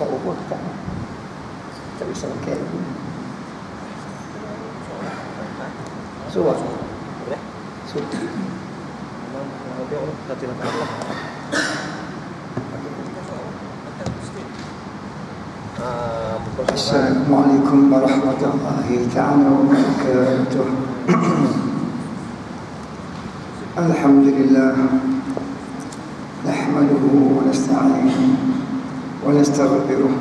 apa tak bisa pakai lagi. Surah boleh? Suti. Assalamualaikum warahmatullahi ta'ala wabarakatuh. Alhamdulillah, nahmaduhu wa nasta'inuhu wa nastaghfiruh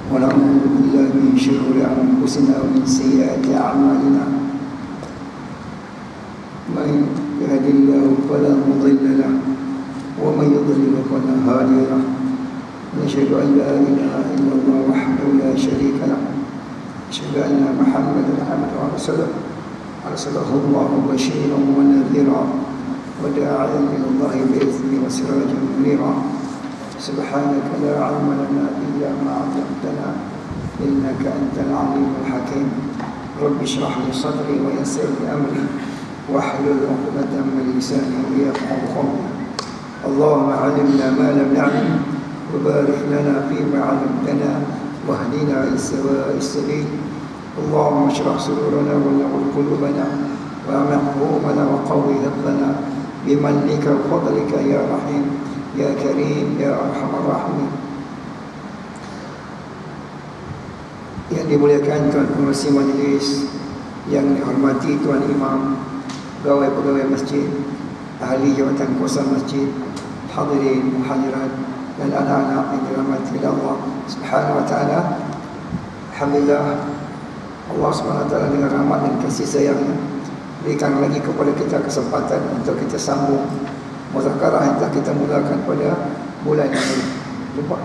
wa na'udzu billahi min shururi anfusina wa min sayyiati a'malina. Man yahdihillahu fala mudilla lahu wa man yudlil fala hadiya lahu. نشهد أن لا إله إلا الله وحده لا شريك له نشهد أن محمدا عبده ورسوله أرسله الله بشيرا ونذيرا وداعيا إلى الله بإذنه وسراجا منيرا سبحانك لا علم لنا إلا ما علمتنا إنك أنت العليم الحكيم رب اشرح لي صدري ويسر لي أمري واحلل عقدة من لساني ليفقهوا قولي اللهم علمنا ما لم نعلم وبارك لنا فيما علمتنا واهدنا إلى سواء السبيل اللهم اشرح صدورنا ونور قلوبنا واعمق همومنا وقوي ذنبنا بمنك وفضلك يا رحيم يا كريم يا أرحم الراحمين. Yang dimuliakan Tuan Pengerusi Majlis, yang dihormati Tuan Imam, pegawai-pegawai masjid, ahli jawatan kuasa masjid, hadirin muhadirat dan anak-anak yang dirahmati Allah Subhanahu wa taala. Alhamdulillah, Allah Subhanahu wa taala dengan rahmat dan kasih sayangnya berikan lagi kepada kita kesempatan untuk kita sambung muzakarah yang telah kita mulakan pada bulan ini. Jumpa.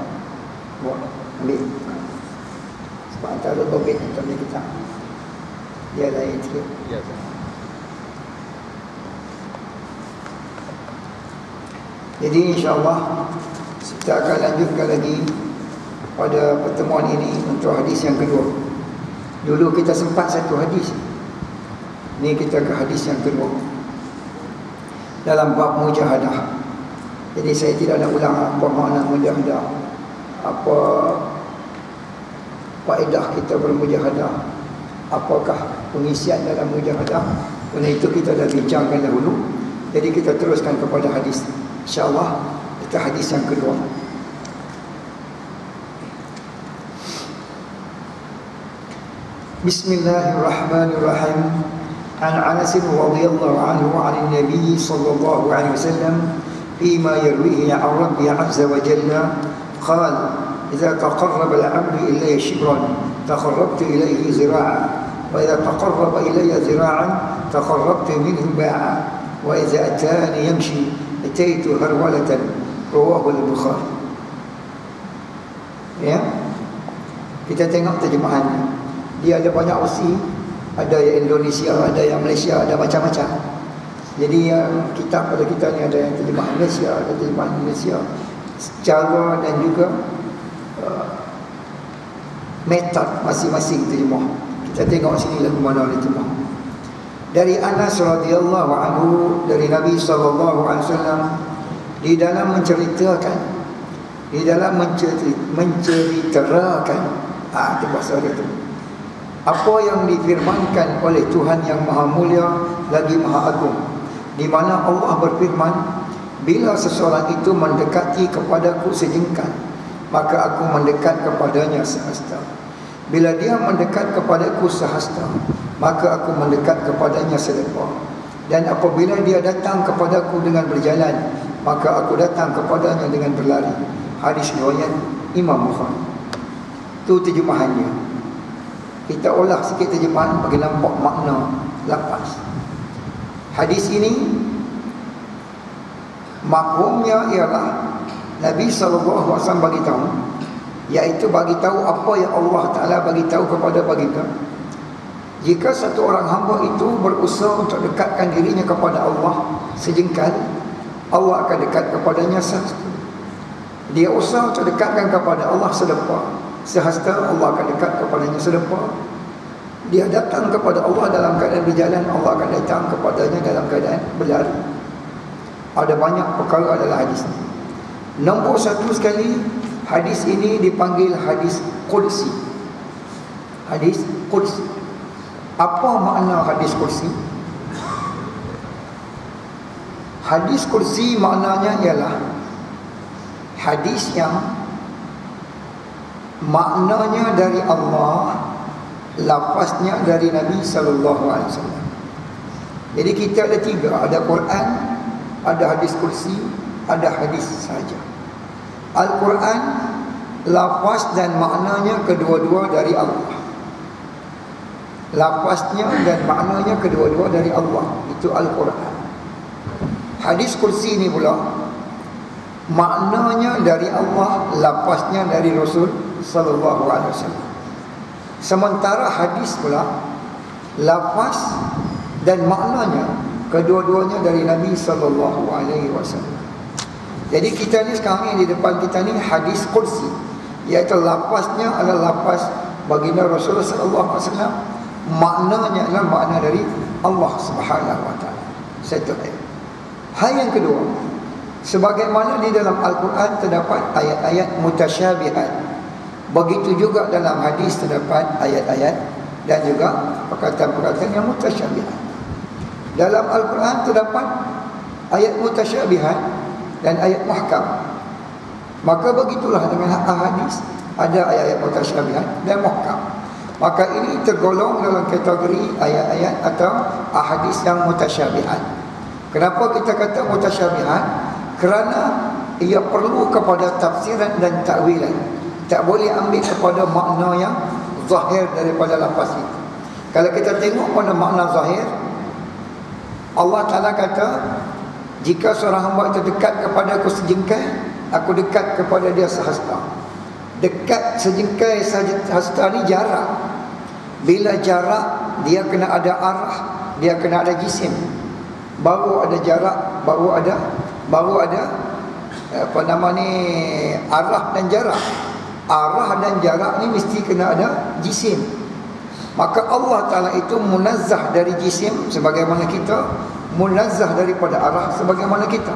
Buat ambil. Sebab antara topik untuk kita dia lain sikit. Ya, jadi insya-Allah kita akan lanjutkan lagi pada pertemuan ini untuk hadis yang kedua. Dulu kita sempat satu hadis, ini kita ke hadis yang kedua dalam bab mujahadah. Jadi saya tidak nak ulang apa makna mujahadah, apa faedah kita bermujahadah, apakah pengisian dalam mujahadah. Kerana itu kita dah bincangkan dahulu. Jadi kita teruskan kepada hadis, insya-Allah. Itu hadis yang kedua. Bismillahirrahmanirrahim. An Anas radhiyallahu anhu 'an an-nabiy sallallahu alaihi wasallam fima yarwihi 'an Rabbi 'azza wa jalla qala idza taqarraba al-'abdu ilayya shibran taqarrabtu ilayhi zira'an wa idza taqarraba ilayya zira'an taqarrabtu minhu ba'an wa idza atani yamshi ataitu harwalatan. Rawahu al-Bukhari. Ya. Kita tengok terjemahannya. Dia ada banyak versi, ada yang Indonesia, ada yang Malaysia, ada macam-macam. Jadi yang kitab pada kita ni ada yang terjemahan Malaysia, ada terjemahan Indonesia. Secara dan juga metod masing-masing terjemah. Kita tengok sini lagu mana dia terjemah. Dari Anas radhiyallahu anhu, dari Nabi sallallahu alaihi wasallam, di dalam menceritakan, itu bahasa dia tu, apa yang difirmankan oleh Tuhan yang Maha Mulia lagi Maha Agung, di mana Allah berfirman, bila seseorang itu mendekati kepadaku sejengkal, maka aku mendekat kepadanya sehasta. Bila dia mendekat kepadaku sehasta, maka aku mendekat kepadanya sedepa. Dan apabila dia datang kepadaku dengan berjalan, maka aku datang kepadanya dengan berlari. Hadis riwayat Imam Bukhari. Itu terjemahannya. Kita ulah sikit terjemahan bagi nampak makna lafaz. Hadis ini makhumnya ialah Nabi SAW bagi tahu, iaitu bagi tahu apa yang Allah Ta'ala bagi tahu kepada kita. Jika satu orang hamba itu berusaha untuk dekatkan dirinya kepada Allah sejengkal, Allah akan dekat kepadanya sehasta. Dia usaha untuk dekatkan kepada Allah sehasta, Allah akan dekat kepadanya sedepa. Dia datang kepada Allah dalam keadaan berjalan, Allah akan datang kepadanya dalam keadaan berlari. Ada banyak perkara dalam hadis ini. Nombor satu sekali, Hadis ini dipanggil hadis Qudsi. Hadis Qudsi. Apa makna hadis Qudsi? Hadis Qudsi maknanya ialah hadis yang maknanya dari Allah, lafaznya dari Nabi SAW. Jadi kita ada tiga, ada Quran, ada hadis Qudsi, ada hadis saja. Al-Quran, lafaz dan maknanya kedua-dua dari Allah. Lafaznya dan maknanya kedua-dua dari Allah. Itu Al-Quran. Hadis Qudsi ni pula, maknanya dari Allah, lafaznya dari Rasul sallallahu alaihi wasallam. Sementara hadis pula, lafaz dan maknanya kedua-duanya dari Nabi sallallahu alaihi wasallam. Jadi kita ni sekarang ni di depan kita ni hadis Qudsi, iaitu lafaznya adalah lafaz baginda Rasulullah sallallahu alaihi wasallam, maknanya adalah makna dari Allah Subhanahu wa taala. Satu ayat. Hal yang kedua, sebagaimana di dalam Al-Quran terdapat ayat-ayat mutasyabihat, begitu juga dalam hadis terdapat ayat-ayat dan juga perkataan-perkataan yang mutasyabihat. Dalam Al-Quran terdapat ayat mutasyabihat dan ayat muhkam. Maka begitulah dengan hadis, ada ayat-ayat mutasyabihat dan muhkam. Maka ini tergolong dalam kategori ayat-ayat atau ahadis yang mutasyabihat. Kenapa kita kata mutasyabihat? Kerana ia perlu kepada tafsiran dan takwilan. Tak boleh ambil kepada makna yang zahir daripada lafaz itu. Kalau kita tengok pada makna zahir, Allah Ta'ala kata, jika seorang hamba itu dekat kepada aku sejengkai, aku dekat kepada dia sehasta. Dekat sejengkai sehasta ni jarak. Bila jarak, dia kena ada arah, dia kena ada jisim. Baru ada jarak, baru ada arah dan jarak. Arah dan jarak ni mesti kena ada jisim. Maka Allah Ta'ala itu munazzah dari jisim sebagaimana kita, munazzah daripada arah sebagaimana kita.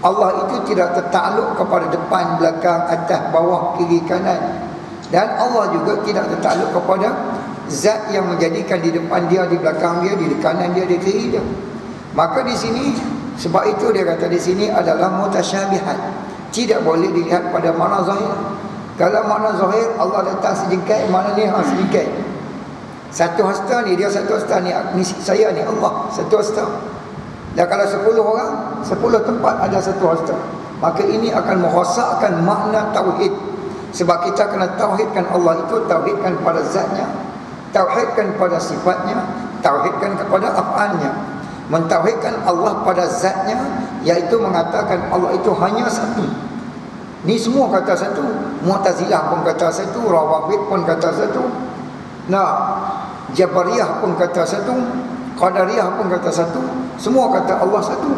Allah itu tidak tertakluk kepada depan, belakang, atas, bawah, kiri, kanan. Dan Allah juga tidak tertakluk kepada zat yang menjadikan di depan dia, di belakang dia, di kanan dia, di kiri dia. Maka di sini, sebab itu dia kata di sini adalah mutasyabihat. Tidak boleh dilihat pada makna zahir. Kalau makna zahir, Allah datang sejengkai, mana ni sejengkai. Satu hasta ni, dia satu hasta ni, saya ni Allah, satu hasta. Dan kalau 10 orang, 10 tempat ada satu hasta. Maka ini akan merosakkan makna tauhid. Sebab kita kena tauhidkan Allah itu, tauhidkan pada zatnya, tauhidkan pada sifatnya, tauhidkan kepada af'alnya. Mentauhidkan Allah pada zatnya, iaitu mengatakan Allah itu hanya satu. Ni semua kata satu. Mu'tazilah pun kata satu, Rawafid pun kata satu, Jabariyah pun kata satu, Qadariyah pun kata satu. Semua kata Allah satu.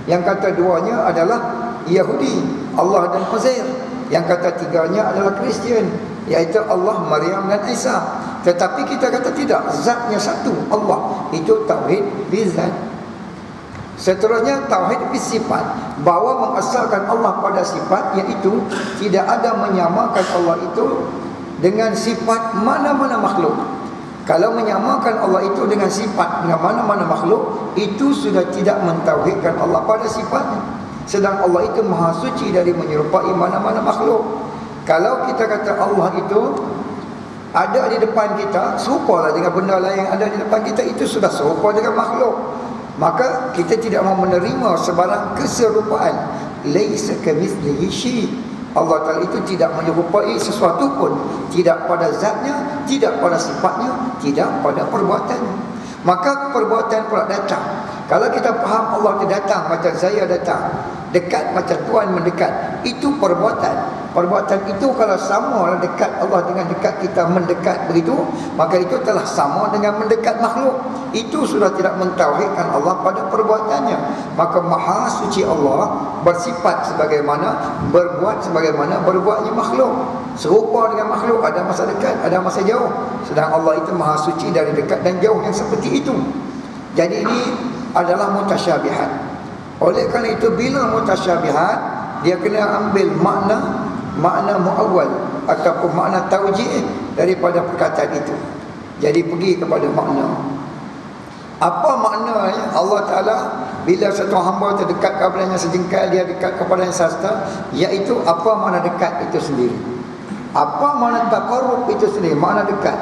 Yang kata duanya adalah Yahudi, Allah dan Uzair. Yang kata tiganya adalah Kristian, iaitu Allah, Maryam dan Isa. Tetapi kita kata tidak, zatnya satu, Allah. Itu tauhid bizat. Seterusnya tauhid bisifat, bahawa mengasalkan Allah pada sifat, iaitu tidak ada menyamakan Allah itu dengan sifat mana-mana makhluk. Kalau menyamakan Allah itu dengan sifat dengan mana-mana makhluk, itu sudah tidak mentauhidkan Allah pada sifatnya. Sedang Allah itu maha suci dari menyerupai mana-mana makhluk. Kalau kita kata Allah itu ada di depan kita, serupalah dengan benda lain yang ada di depan kita, itu sudah serupa dengan makhluk. Maka kita tidak mau menerima sebarang keserupaan. Laisa kamitslihi syai'. Allah Ta'ala itu tidak menyerupai sesuatu pun, tidak pada zatnya, tidak pada sifatnya, tidak pada perbuatannya. Maka perbuatan pula datang. Kalau kita faham Allah itu datang macam saya datang, dekat macam Tuhan mendekat, itu perbuatan. Perbuatan itu kalau sama dekat Allah dengan dekat kita mendekat begitu, maka itu telah sama dengan mendekat makhluk. Itu sudah tidak mentauhidkan Allah pada perbuatannya. Maka maha suci Allah bersifat sebagaimana, berbuat sebagaimana berbuatnya makhluk. Serupa dengan makhluk, ada masa dekat, ada masa jauh. Sedang Allah itu maha suci dari dekat dan jauh yang seperti itu. Jadi ini adalah mutasyabihat. Oleh kerana itu bila mutasyabihat, dia kena ambil makna makna muawwal ataupun makna taujih daripada perkataan itu. Jadi pergi kepada makna. Apa maknanya Allah Ta'ala bila satu hamba terdekat kepadanya sejengkal, dia dekat kepadanya sasta, iaitu apa makna dekat itu sendiri. Apa makna taqarrub itu sendiri, makna dekat.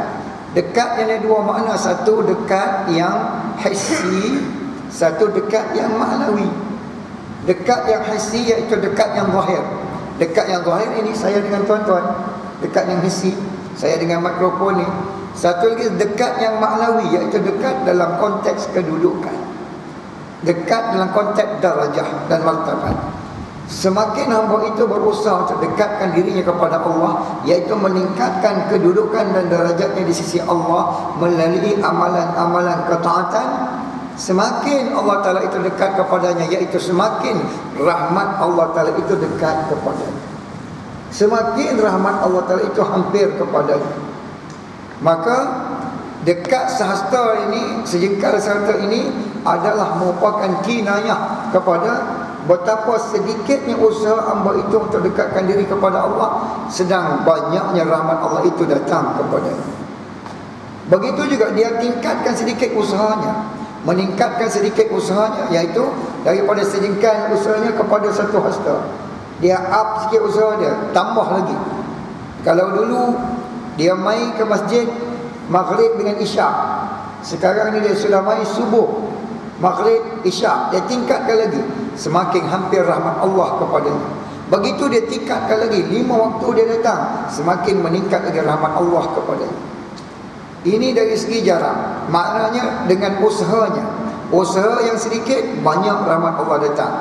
Dekat yang ada dua makna, satu dekat yang hissi, satu dekat yang maknawi. Dekat yang hissi iaitu dekat yang zahir. Dekat yang zahir ini saya dengan tuan-tuan, dekat yang hissi saya dengan mikrofon ni. Satu lagi dekat yang maknawi, iaitu dekat dalam konteks kedudukan, dekat dalam konteks darajah dan martabat. Semakin hamba itu berusaha untuk dekatkan dirinya kepada Allah, iaitu meningkatkan kedudukan dan darajatnya di sisi Allah melalui amalan-amalan ketaatan, semakin Allah Ta'ala itu dekat kepadanya, iaitu semakin rahmat Allah Ta'ala itu dekat kepadanya, semakin rahmat Allah Ta'ala itu hampir kepadanya. Maka dekat sahasta ini, sejengkal sahasta ini adalah merupakan kinayah kepada betapa sedikitnya usaha hamba itu untuk dekatkan diri kepada Allah, sedang banyaknya rahmat Allah itu datang kepadanya. Begitu juga dia tingkatkan sedikit usahanya, meningkatkan sedikit usahanya, iaitu daripada sejengkal usahanya kepada satu hasta, dia up sikit usaha dia, tambah lagi. Kalau dulu dia mai ke masjid maghrib dengan isyak, sekarang ni dia sudah mai subuh, maghrib, isyak, dia tingkatkan lagi, semakin hampir rahmat Allah kepadanya. Begitu dia tingkatkan lagi, 5 waktu dia datang, semakin meningkat lagi rahmat Allah kepadanya. Ini dari segi jarak. Maknanya dengan usahanya, usaha yang sedikit, banyak rahmat Allah datang.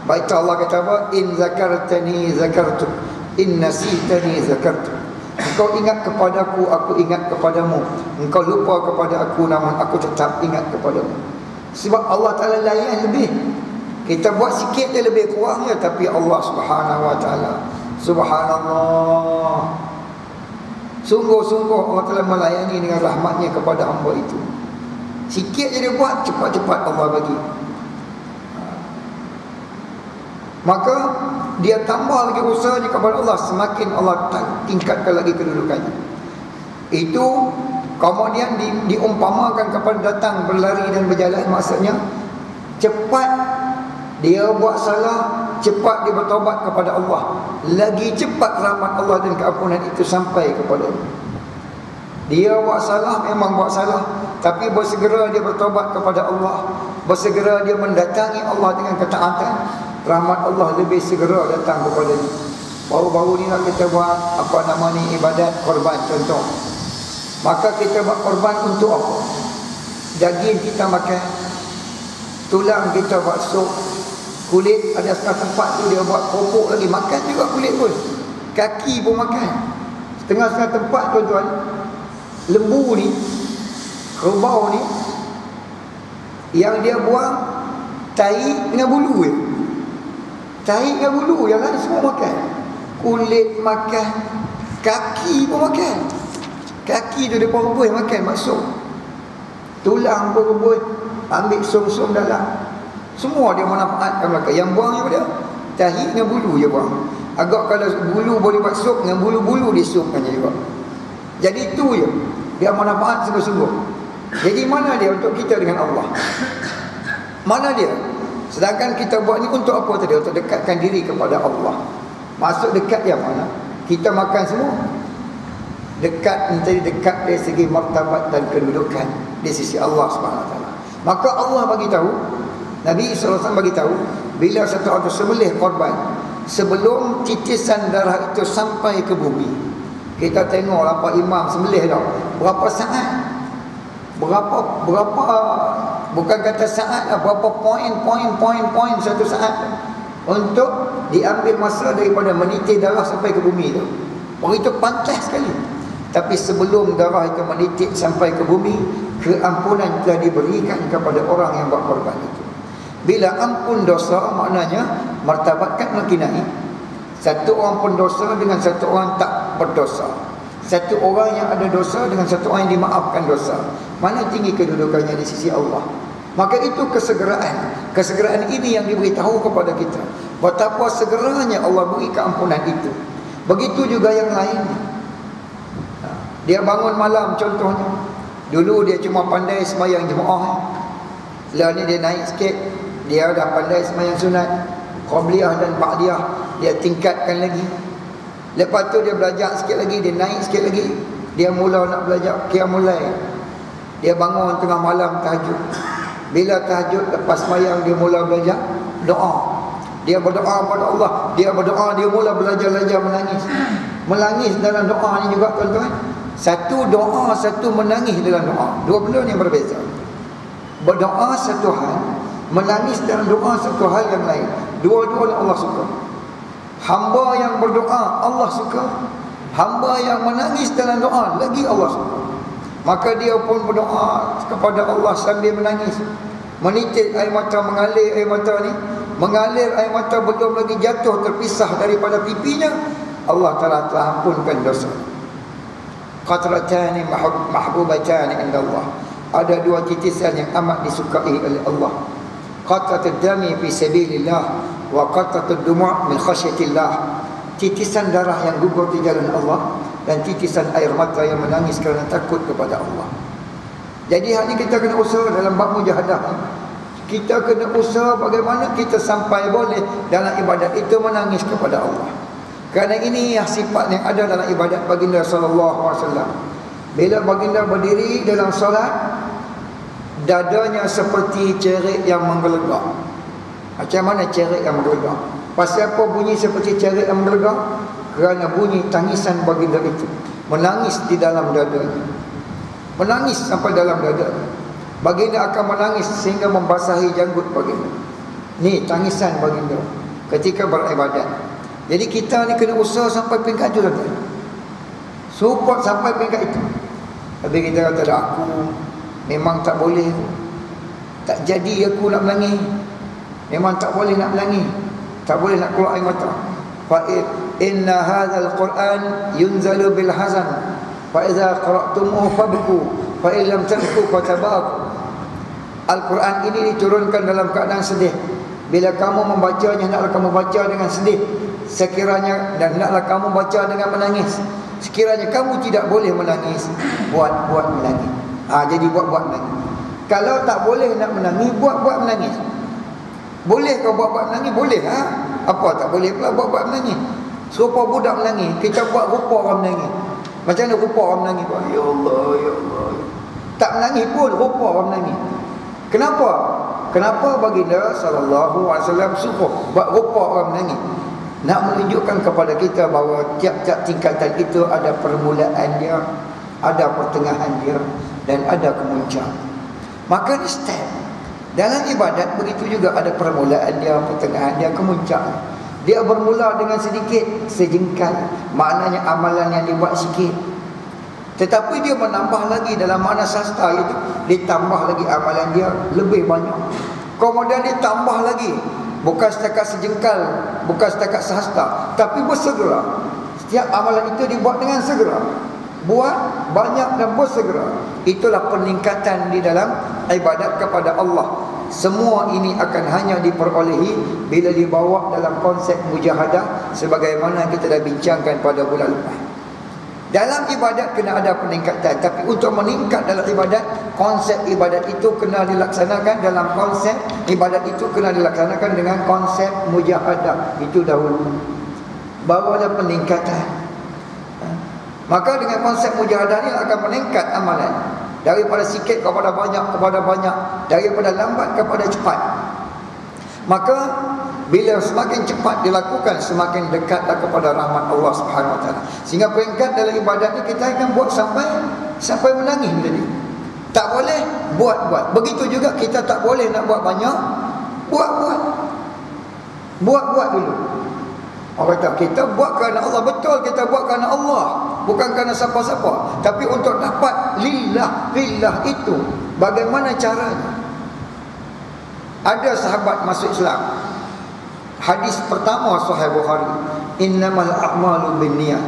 Baik Allah kata apa? In zakartani zakartu, in nasitani zakartu. Engkau ingat kepadaku, aku ingat kepadamu. Engkau lupa kepada aku, namun aku tetap ingat kepadamu. Sebab Allah Ta'ala layan lebih. Kita buat sikit dia lebih kurangnya, tapi Allah Subhanahu Wa Ta'ala, subhanallah, sungguh-sungguh Allah Ta'ala melayani dengan rahmatnya kepada hamba itu. Sikit je dia buat, cepat-cepat Allah bagi. Maka dia tambah lagi usahanya kepada Allah, semakin Allah tingkatkan lagi kedudukannya. Itu kemudian diumpamakan kepada datang berlari dan berjalan. Maksudnya cepat dia buat salah, cepat dia bertaubat kepada Allah, lagi cepat rahmat Allah dan keampunan itu sampai kepada dia. Dia buat salah, memang buat salah, tapi bersegera dia bertaubat kepada Allah, bersegera dia mendatangi Allah dengan ketaatan, rahmat Allah lebih segera datang kepada dia. Baru-baru ni nak kita buat ibadat korban contoh. Maka kita buat korban untuk apa? Daging kita makan, tulang kita buat sup, kulit ada setengah tempat tu dia buat keropok lagi, makan juga kulit pun, kaki pun makan. Setengah-setengah tempat tuan-tuan, lembu ni, kerbau ni, yang dia buang tahi dengan bulu je. Tahi dengan bulu, yang lain semua makan. Kulit makan, kaki pun makan. Kaki tu dia pun rebus makan, masuk. Tulang pun rebus, ambil som-som dalam. Semua dia manfaatkan mereka. Yang buang apa dia? Tahi dengan bulu dia buang. Agak kalau bulu boleh buat sup, dengan bulu-bulu dia supkan juga. Jadi itu je, dia manfaat sungguh-sungguh. Jadi mana dia untuk kita dengan Allah? Mana dia? Sedangkan kita buat ni untuk apa tadi? Untuk dekatkan diri kepada Allah. Maksud dekat yang mana? Kita makan semua dekat, menjadi dekat dari segi martabat dan kedudukan di sisi Allah SWT. Maka Allah bagi tahu, Nabi SAW bagi tahu, bila satu orang sembelih korban, sebelum titisan darah itu sampai ke bumi, kita tengok apa imam sembelih dah, berapa saat, berapa bukan kata saat lah, berapa poin satu saat untuk diambil masa daripada menitik darah sampai ke bumi tu. Begitu pantas sekali. Tapi sebelum darah itu menitik sampai ke bumi, keampunan telah diberikan kepada orang yang buat korban itu. Bila ampun dosa, maknanya martabat kan makin naik. Satu orang pendosa dengan satu orang tak berdosa, satu orang yang ada dosa dengan satu orang yang dimaafkan dosa, mana tinggi kedudukannya di sisi Allah. Maka itu kesegeraan ini yang diberitahu kepada kita, betapa segeranya Allah beri keampunan itu. Begitu juga yang lain. Dia bangun malam contohnya. Dulu dia cuma pandai sembahyang jemaah. Lalu ni dia naik sikit, dia dah pandai sembahyang sunat, qabliyah dan ba'diyah, dia tingkatkan lagi. Lepas tu dia belajar sikit lagi, dia naik sikit lagi. Dia mula nak belajar qiyamul lail. Dia bangun tengah malam tahajud. Bila tahajud lepas sembahyang dia mula belajar doa. Dia berdoa kepada Allah, dia berdoa, dia mula belajar menangis. Menangis dalam doa ni juga tuan-tuan. Satu doa, satu menangis dalam doa. Dua benda ni berbeza. Berdoa satu hal, menangis dalam doa satu hal yang lain. Dua-dua Allah suka. Hamba yang berdoa Allah suka, hamba yang menangis dalam doa lagi Allah suka. Maka dia pun berdoa kepada Allah sambil menangis, menitik air mata, mengalir air mata ni, mengalir air mata belum lagi jatuh terpisah daripada pipinya, Allah Ta'ala telah ampunkan dosa. Qatratani mahbubatani inda Allah. Ada dua titisan yang amat disukai oleh Allah. Qatratud dami fi sabilillah wa qatratud dumu' min khasyatillah. Titisan darah yang gugur di jalan Allah dan titisan air mata yang menangis kerana takut kepada Allah. Jadi hari ini kita kena usaha dalam bab mujahadah. Kita kena usaha bagaimana kita sampai boleh dalam ibadat itu menangis kepada Allah. Kerana ini yang sifat yang ada dalam ibadat baginda sallallahu alaihi wasallam. Bila baginda berdiri dalam solat, dadanya seperti cerik yang menggelegak. Macam mana cerik yang menggelegak? Pasal apa bunyi seperti cerik yang menggelegak? Kerana bunyi tangisan baginda itu menangis di dalam dadanya. Menangis sampai dalam dada. Baginda akan menangis sehingga membasahi janggut baginda. Ni tangisan baginda ketika beribadat. Jadi kita ni kena usaha sampai peringkat itu, tuan-tuan. Support sampai peringkat itu. Tapi kita kata dah, aku memang tak boleh, tak jadi aku nak menangis. Memang tak boleh nak menangis, tak boleh nak keluar air mata. Fa inna hadzal Quran yunzalu bil hazan fa idza qara'tumuhu fabku fa in lam tabku fatabaku. Al-Quran ini diturunkan dalam keadaan sedih. Bila kamu membacanya, hendaklah kamu baca dengan sedih. Sekiranya, dan hendaklah kamu baca dengan menangis. Sekiranya kamu tidak boleh menangis, buat menangis. Jadi buat menangis. Kalau tak boleh nak menangis, buat menangis. Boleh kau buat menangis? Boleh. Apa tak boleh pula buat menangis? Serupa budak menangis, kita buat rupa orang menangis. Macam mana rupa orang menangis? Ya Allah, ya Allah. Tak menangis pun rupa orang menangis. Kenapa? Kenapa baginda sallallahu alaihi wasallam suruh buat rupa orang menangis? Nak menunjukkan kepada kita bahawa tiap-tiap tingkatan itu ada permulaan dia, ada pertengahan dia, dan ada kemuncak. Maka ni step. Dalam ibadat begitu juga ada permulaan dia, pertengahan dia, kemuncak. Dia bermula dengan sedikit, sejengkal. Maknanya amalan yang dibuat sikit. Tetapi dia menambah lagi dalam makna sastra itu. Ditambah lagi amalan dia lebih banyak. Kemudian ditambah lagi. Bukan setakat sejengkal, bukan setakat sahasta, tapi bersegera. Setiap amalan itu dibuat dengan segera. Buat banyak dan bersegera. Itulah peningkatan di dalam ibadat kepada Allah. Semua ini akan hanya diperolehi bila dibawa dalam konsep mujahadah, sebagaimana kita dah bincangkan pada bulan lepas. Dalam ibadat kena ada peningkatan. Tapi untuk meningkat dalam ibadat, konsep ibadat itu kena dilaksanakan dalam konsep ibadat itu kena dilaksanakan dengan konsep mujahadah. Itu dahulu, baru ada peningkatan. Maka dengan konsep mujahadah ini akan meningkat amalan. Daripada sikit kepada banyak, daripada lambat kepada cepat. Maka bila semakin cepat dilakukan, semakin dekatlah kepada rahmat Allah Subhanahu Wa Taala. Sehingga peringkat dalam ibadat ni kita akan buat sampai menangis tadi. Tak boleh buat. Begitu juga kita tak boleh nak buat banyak, buat dulu. Orang kata kita buat kerana Allah. Betul, kita buat kerana Allah, bukan kerana siapa-siapa. Tapi untuk dapat lillah itu, bagaimana caranya? Ada sahabat masuk Islam. Hadis pertama Sahih Bukhari, innamal a'malu binniyat.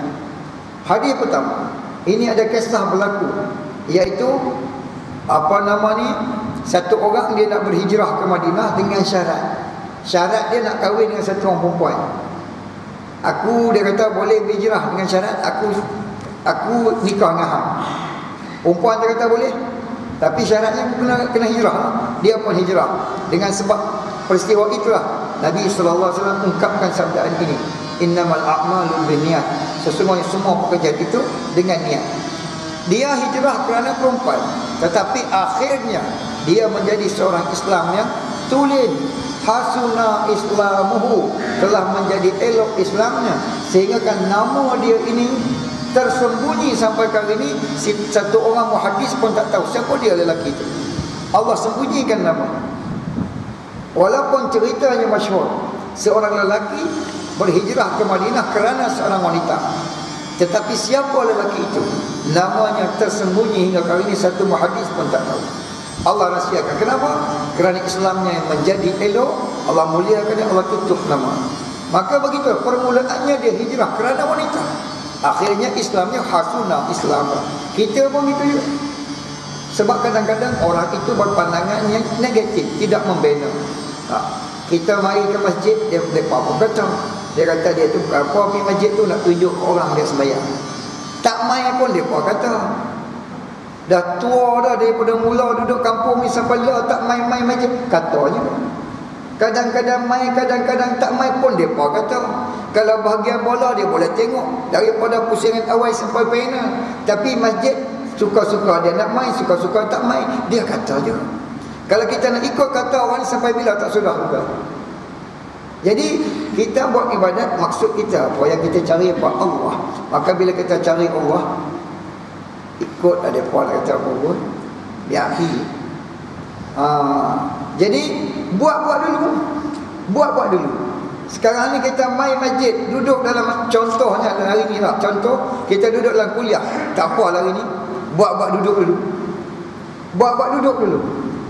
Hadis pertama. Ini ada kisah berlaku, iaitu satu orang dia nak berhijrah ke Madinah dengan syarat dia nak kahwin dengan satu orang perempuan. Dia kata boleh berhijrah dengan syarat aku nikah dengan hang. Perempuan dia kata boleh, tapi syaratnya kena hijrah. Dia pun hijrah. Dengan sebab peristiwa itulah Nabi SAW ungkapkan sabdaan ini, innamal a'malu binniyat, sesungguhnya semua pekerjaan itu dengan niat. Dia hijrah kerana perempuan, tetapi akhirnya dia menjadi seorang Islam yang tulen. Hasuna islamuhu, telah menjadi elok Islamnya, sehingga kan nama dia ini tersembunyi sampai kali ini. Satu orang muhadis pun tak tahu siapa dia lelaki itu. Allah sembunyikan nama. Walaupun ceritanya masyhur, seorang lelaki berhijrah ke Madinah kerana seorang wanita, tetapi siapa lelaki itu, namanya tersembunyi hingga kali ini satu muhadis pun tak tahu. Allah rahsiakan. Kenapa? Kerana Islamnya yang menjadi elok, Allah muliakan dia, Allah tutup nama. Maka begitu permulaannya dia hijrah kerana wanita, akhirnya Islamnya hasuna Islam. Kita pun gitu juga. Sebab kadang-kadang orang itu berpandangan yang negatif, tidak membina. Kita mari ke masjid, dia pun kata, dia kata dia tu apa pergi masjid tu nak tunjuk orang dia sembahyang. Tak mai pun dia pun kata, dah tua dah daripada mula duduk kampung ni sampai lah tak main-main masjid, katanya. Kadang-kadang main, kadang-kadang tak main pun dia pun kata. Kalau bahagian bola dia boleh tengok daripada pusingan awal sampai final, tapi masjid suka-suka dia nak main, suka-suka tak main, dia kata je. Kalau kita nak ikut kata orang sampai bila tak sudah juga. Jadi kita buat ibadat, maksud kita apa yang kita cari apa? Allah. Maka bila kita cari Allah, ikut ada puan kata apa pun biar akhir. Jadi buat dulu. Sekarang ni kita main masjid, duduk dalam, contohnya hari ni lah, contoh kita duduk dalam kuliah, tak apa hari ni, buat duduk dulu.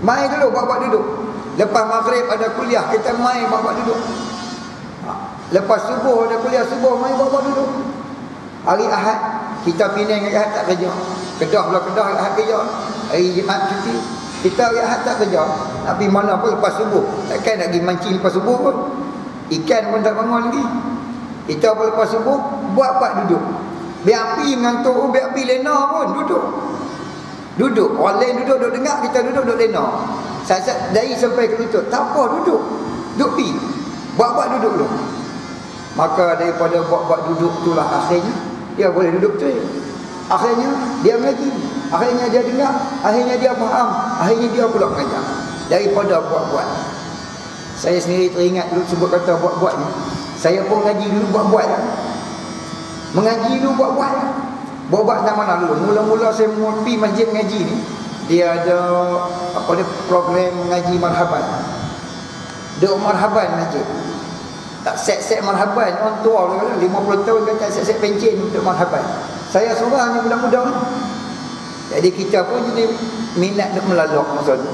Main dulu, buat duduk. Lepas maghrib ada kuliah, kita main buat duduk. Lepas subuh ada kuliah subuh, main buat duduk. Hari Ahad kita Penang, hari Ahad tak kerja. Kedah hari Ahad kerja. Hari Jumaat cuti. Kita hari Ahad tak kerja. Tapi mana pun lepas subuh, takkan nak pergi mancing lepas subuh pun. Ikan pun tak bangun lagi. Kita pun lepas subuh buat duduk. Biar api mengantuk, biar api lena pun duduk. Orang lain duduk dengar, kita duduk lena. Saat dari sampai ke lutut, tak apa, duduk pi. Buat duduk dulu. Maka daripada buat duduk itulah akhirnya dia boleh duduk tu. Akhirnya dia mengaji, akhirnya dia dengar, akhirnya dia faham, akhirnya dia pula mengajar. Daripada buat. Saya sendiri teringat dulu sebut kata buat ni. Saya pun mengaji dulu buat ya. Mengaji dulu buat ya. Buat zaman mana dulu? Mula-mula saya pergi masjid mengaji ni, dia ada program mengaji marhaban. Duk marhaban masjid. Tak set marhaban, orang tua 50 tahun kata set pencen untuk marhaban. Saya seorang yang muda-muda ni. Jadi kita pun jadi minat nak melalok masa tu.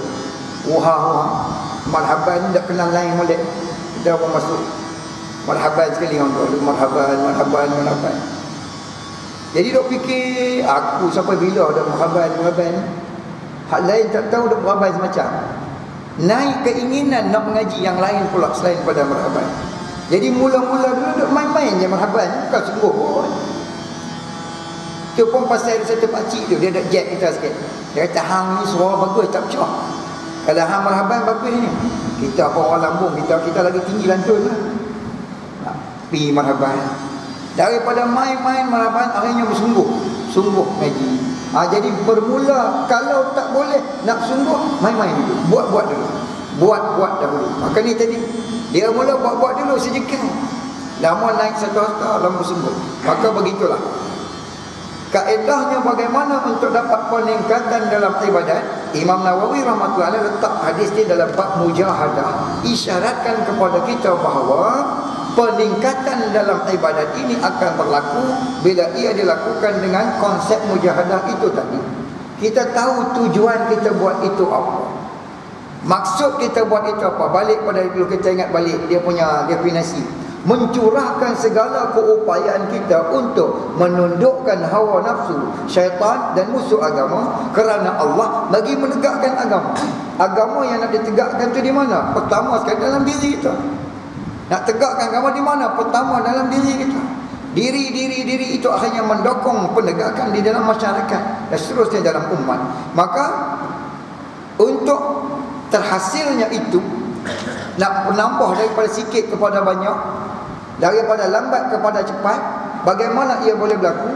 Marhaban tak kenal lain molek. Kita pun masuk marhaban sekali orang tu, marhaban. Jadi dok fikir aku sampai bila dah marhaban. Hak lain tak tahu dah marhaban semacam. Naik keinginan nak mengaji yang lain pula selain pada marhaban. Jadi mula-mula dulu duk main-main je marhaban, bukan sungguh pun. Tu pun pasal satu pakcik tu, dia dak jet kita sikit. Dia kata hang ni suara bagus tak pecah. Kalau hang marhaban bagus ni. Kita apa orang lambung, kita lagi tinggi lantun lah. Nak pi marhaban. Daripada main-main marhaban akhirnya bersungguh ngaji. Jadi bermula kalau tak boleh nak sungguh, main-main dulu. Buat dulu. Buat dahulu. Maka ni tadi dia mula buat dulu sejengkal. Lama naik satu hasta, lama bersungguh. Maka begitulah. Kaedahnya bagaimana untuk dapat peningkatan dalam ibadat. Imam Nawawi rahmatullahi alaih letak hadis ni dalam bab mujahadah, isyaratkan kepada kita bahawa peningkatan dalam ibadat ini akan berlaku bila ia dilakukan dengan konsep mujahadah itu tadi. Kita tahu tujuan kita buat itu apa, maksud kita buat itu apa. Balik pada dulu, kita ingat balik dia punya definisi. Mencurahkan segala keupayaan kita untuk menundukkan hawa nafsu, syaitan dan musuh agama kerana Allah bagi menegakkan agama. Agama yang nak ditegakkan tu di mana? Pertama sekali dalam diri kita. Nak tegakkan agama di mana? Pertama dalam diri kita. Diri itu akhirnya mendokong penegakan di dalam masyarakat dan seterusnya dalam umat. Maka untuk terhasilnya itu, nak menambah daripada sikit kepada banyak, daripada lambat kepada cepat, bagaimana ia boleh berlaku?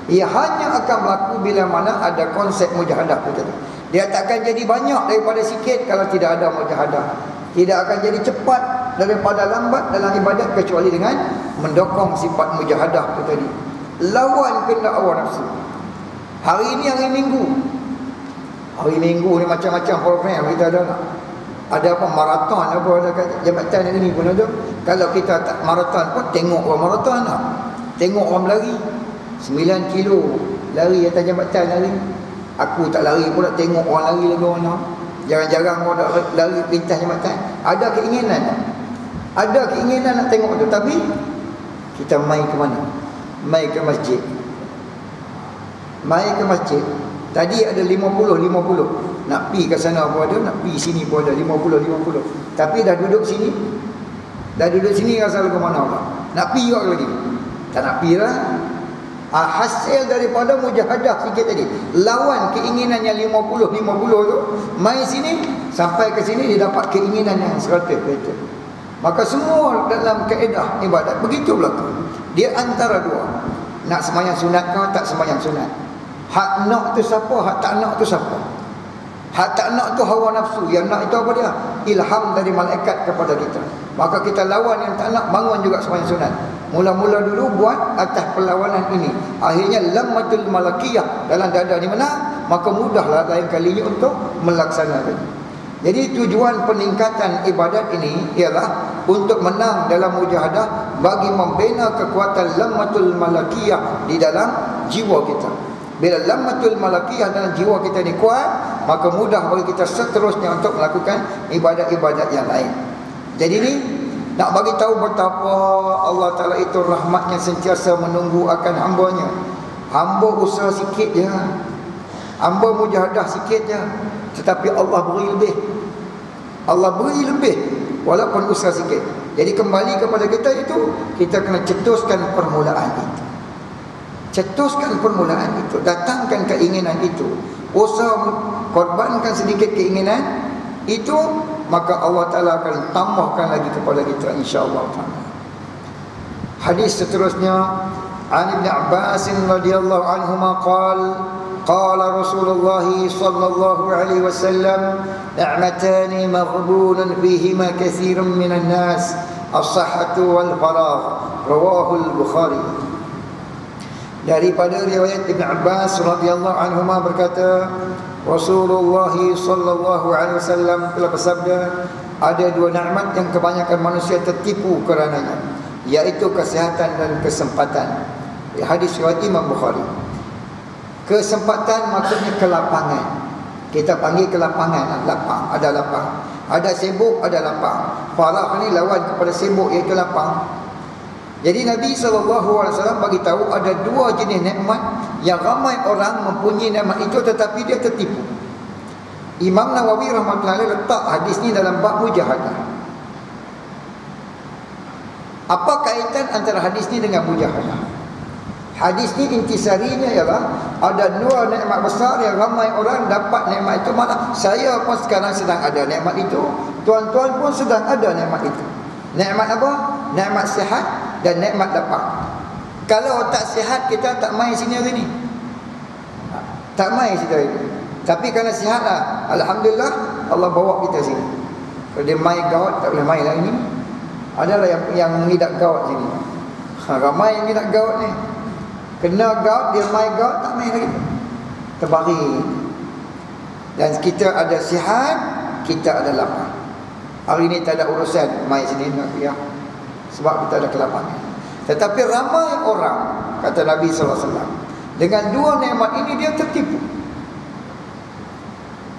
Ia hanya akan berlaku bila mana ada konsep mujahadah itu tadi. Dia takkan jadi banyak daripada sikit kalau tidak ada mujahadah. Tidak akan jadi cepat daripada lambat dalam ibadat kecuali dengan mendokong sifat mujahadah itu tadi. Lawan kehendak hawa nafsu. Hari ini hari Minggu. Hari Minggu ni macam-macam program kita ada nak. Ada apa maraton apa ada kat jabatan hari ni pun ada. Kalau kita tak maraton pun tengok orang maraton tak. Tengok orang berlari 9 kilo lari atas jabatan hari ni. Aku tak lari pun nak tengok orang lari lagi orang nak. Jarang-jarang orang nak lari lintas jabatan. Ada keinginan tak? Ada keinginan nak tengok tu. Tapi kita mai ke mana? Mai ke masjid. Mai ke masjid. Tadi ada 50-50. Nak pi ke sana pun ada, nak pi sini pun ada 50-50. Tapi dah duduk sini. Dah duduk sini rasa ke mana pula. Nak pi juga lagi. Tak nak pi lah. Hasil daripada mujahadah sikit tadi, lawan keinginan yang 50-50 tu, mai sini, sampai ke sini dia dapat keinginan yang 100%. Maka semua dalam kaedah ibadat begitu berlaku. Dia antara dua. Nak sembahyang sunat ke tak sembahyang sunat. Hak nak tu siapa, hak tak nak tu siapa. Hak tak nak tu hawa nafsu. Yang nak itu apa dia? Ilham dari malaikat kepada kita. Maka kita lawan yang tak nak, bangun juga sembahyang sunat. Mula-mula dulu buat atas perlawanan ini. Akhirnya lammatul malakiyah dalam dada ni menang, maka mudahlah lain kalinya untuk melaksanakan. Jadi tujuan peningkatan ibadat ini ialah untuk menang dalam mujahadah bagi membina kekuatan lammatul malakiyah di dalam jiwa kita. Bila lammatul malakiyah dalam jiwa kita ni kuat, maka mudah bagi kita seterusnya untuk melakukan ibadat-ibadat yang lain. Jadi ni nak bagi tahu betapa Allah Ta'ala itu rahmatnya sentiasa menunggu akan hambanya. Hamba usaha sikit je, hamba mujahadah sikit je, tetapi Allah beri lebih. Allah beri lebih walaupun usaha sikit. Jadi kembali kepada kita itu, kita kena cetuskan permulaan itu. Cetuskan permulaan itu, datangkan keinginan itu, usaha korbankan sedikit keinginan itu, maka Allah Ta'ala akan tambahkan lagi kepada kita insya-Allah Ta'ala. Hadis seterusnya, An Ibn Abbas radhiyallahu anhuma qala Rasulullah sallallahu alaihi wasallam, ni'matani maghbunun fihima katsirun minan nas, as-sihhatu wal faragh, rawahu al-Bukhari. Daripada riwayat Ibn Abbas radhiyallahu anhuma berkata, Rasulullah sallallahu alaihi wasallam telah bersabda, ada dua nikmat yang kebanyakan manusia tertipu kerananya, yaitu kesihatan dan kesempatan. Hadis riwayat Imam Bukhari. Kesempatan maksudnya kelapangan. Kita panggil kelapangan, lapang, ada lapang. Ada sibuk, ada lapang. Farah ni lawan kepada sibuk, iaitu lapang. Jadi Nabi SAW bagi tahu ada dua jenis nikmat yang ramai orang mempunyai nikmat itu tetapi dia tertipu. Imam Nawawi rahmatullahi alaih letak hadis ni dalam bab mujahadah. Apa kaitan antara hadis ni dengan mujahadah? Hadis ni intisarinya ialah ada dua nikmat besar yang ramai orang dapat nikmat itu. Malah saya pun sekarang sedang ada nikmat itu, tuan-tuan pun sedang ada nikmat itu. Nikmat apa? Nikmat sihat dan nikmat lapang. Kalau tak sihat, kita tak main sini hari ni. Tak main sini hari ni. Tapi kerana sihat lah, alhamdulillah, Allah bawa kita sini. Kalau dia main gout, tak boleh main lagi ni. Adalah yang mengidap gout sini. Ramai yang mengidap gout ni. Kena gout, dia main gout, tak main lagi. Terbaring. Dan kita ada sihat, kita ada lapang. Hari ni tak ada urusan main sini ya. Sebab kita ada kelapangan. Tetapi ramai orang, kata Nabi SAW, dengan dua nikmat ini dia tertipu.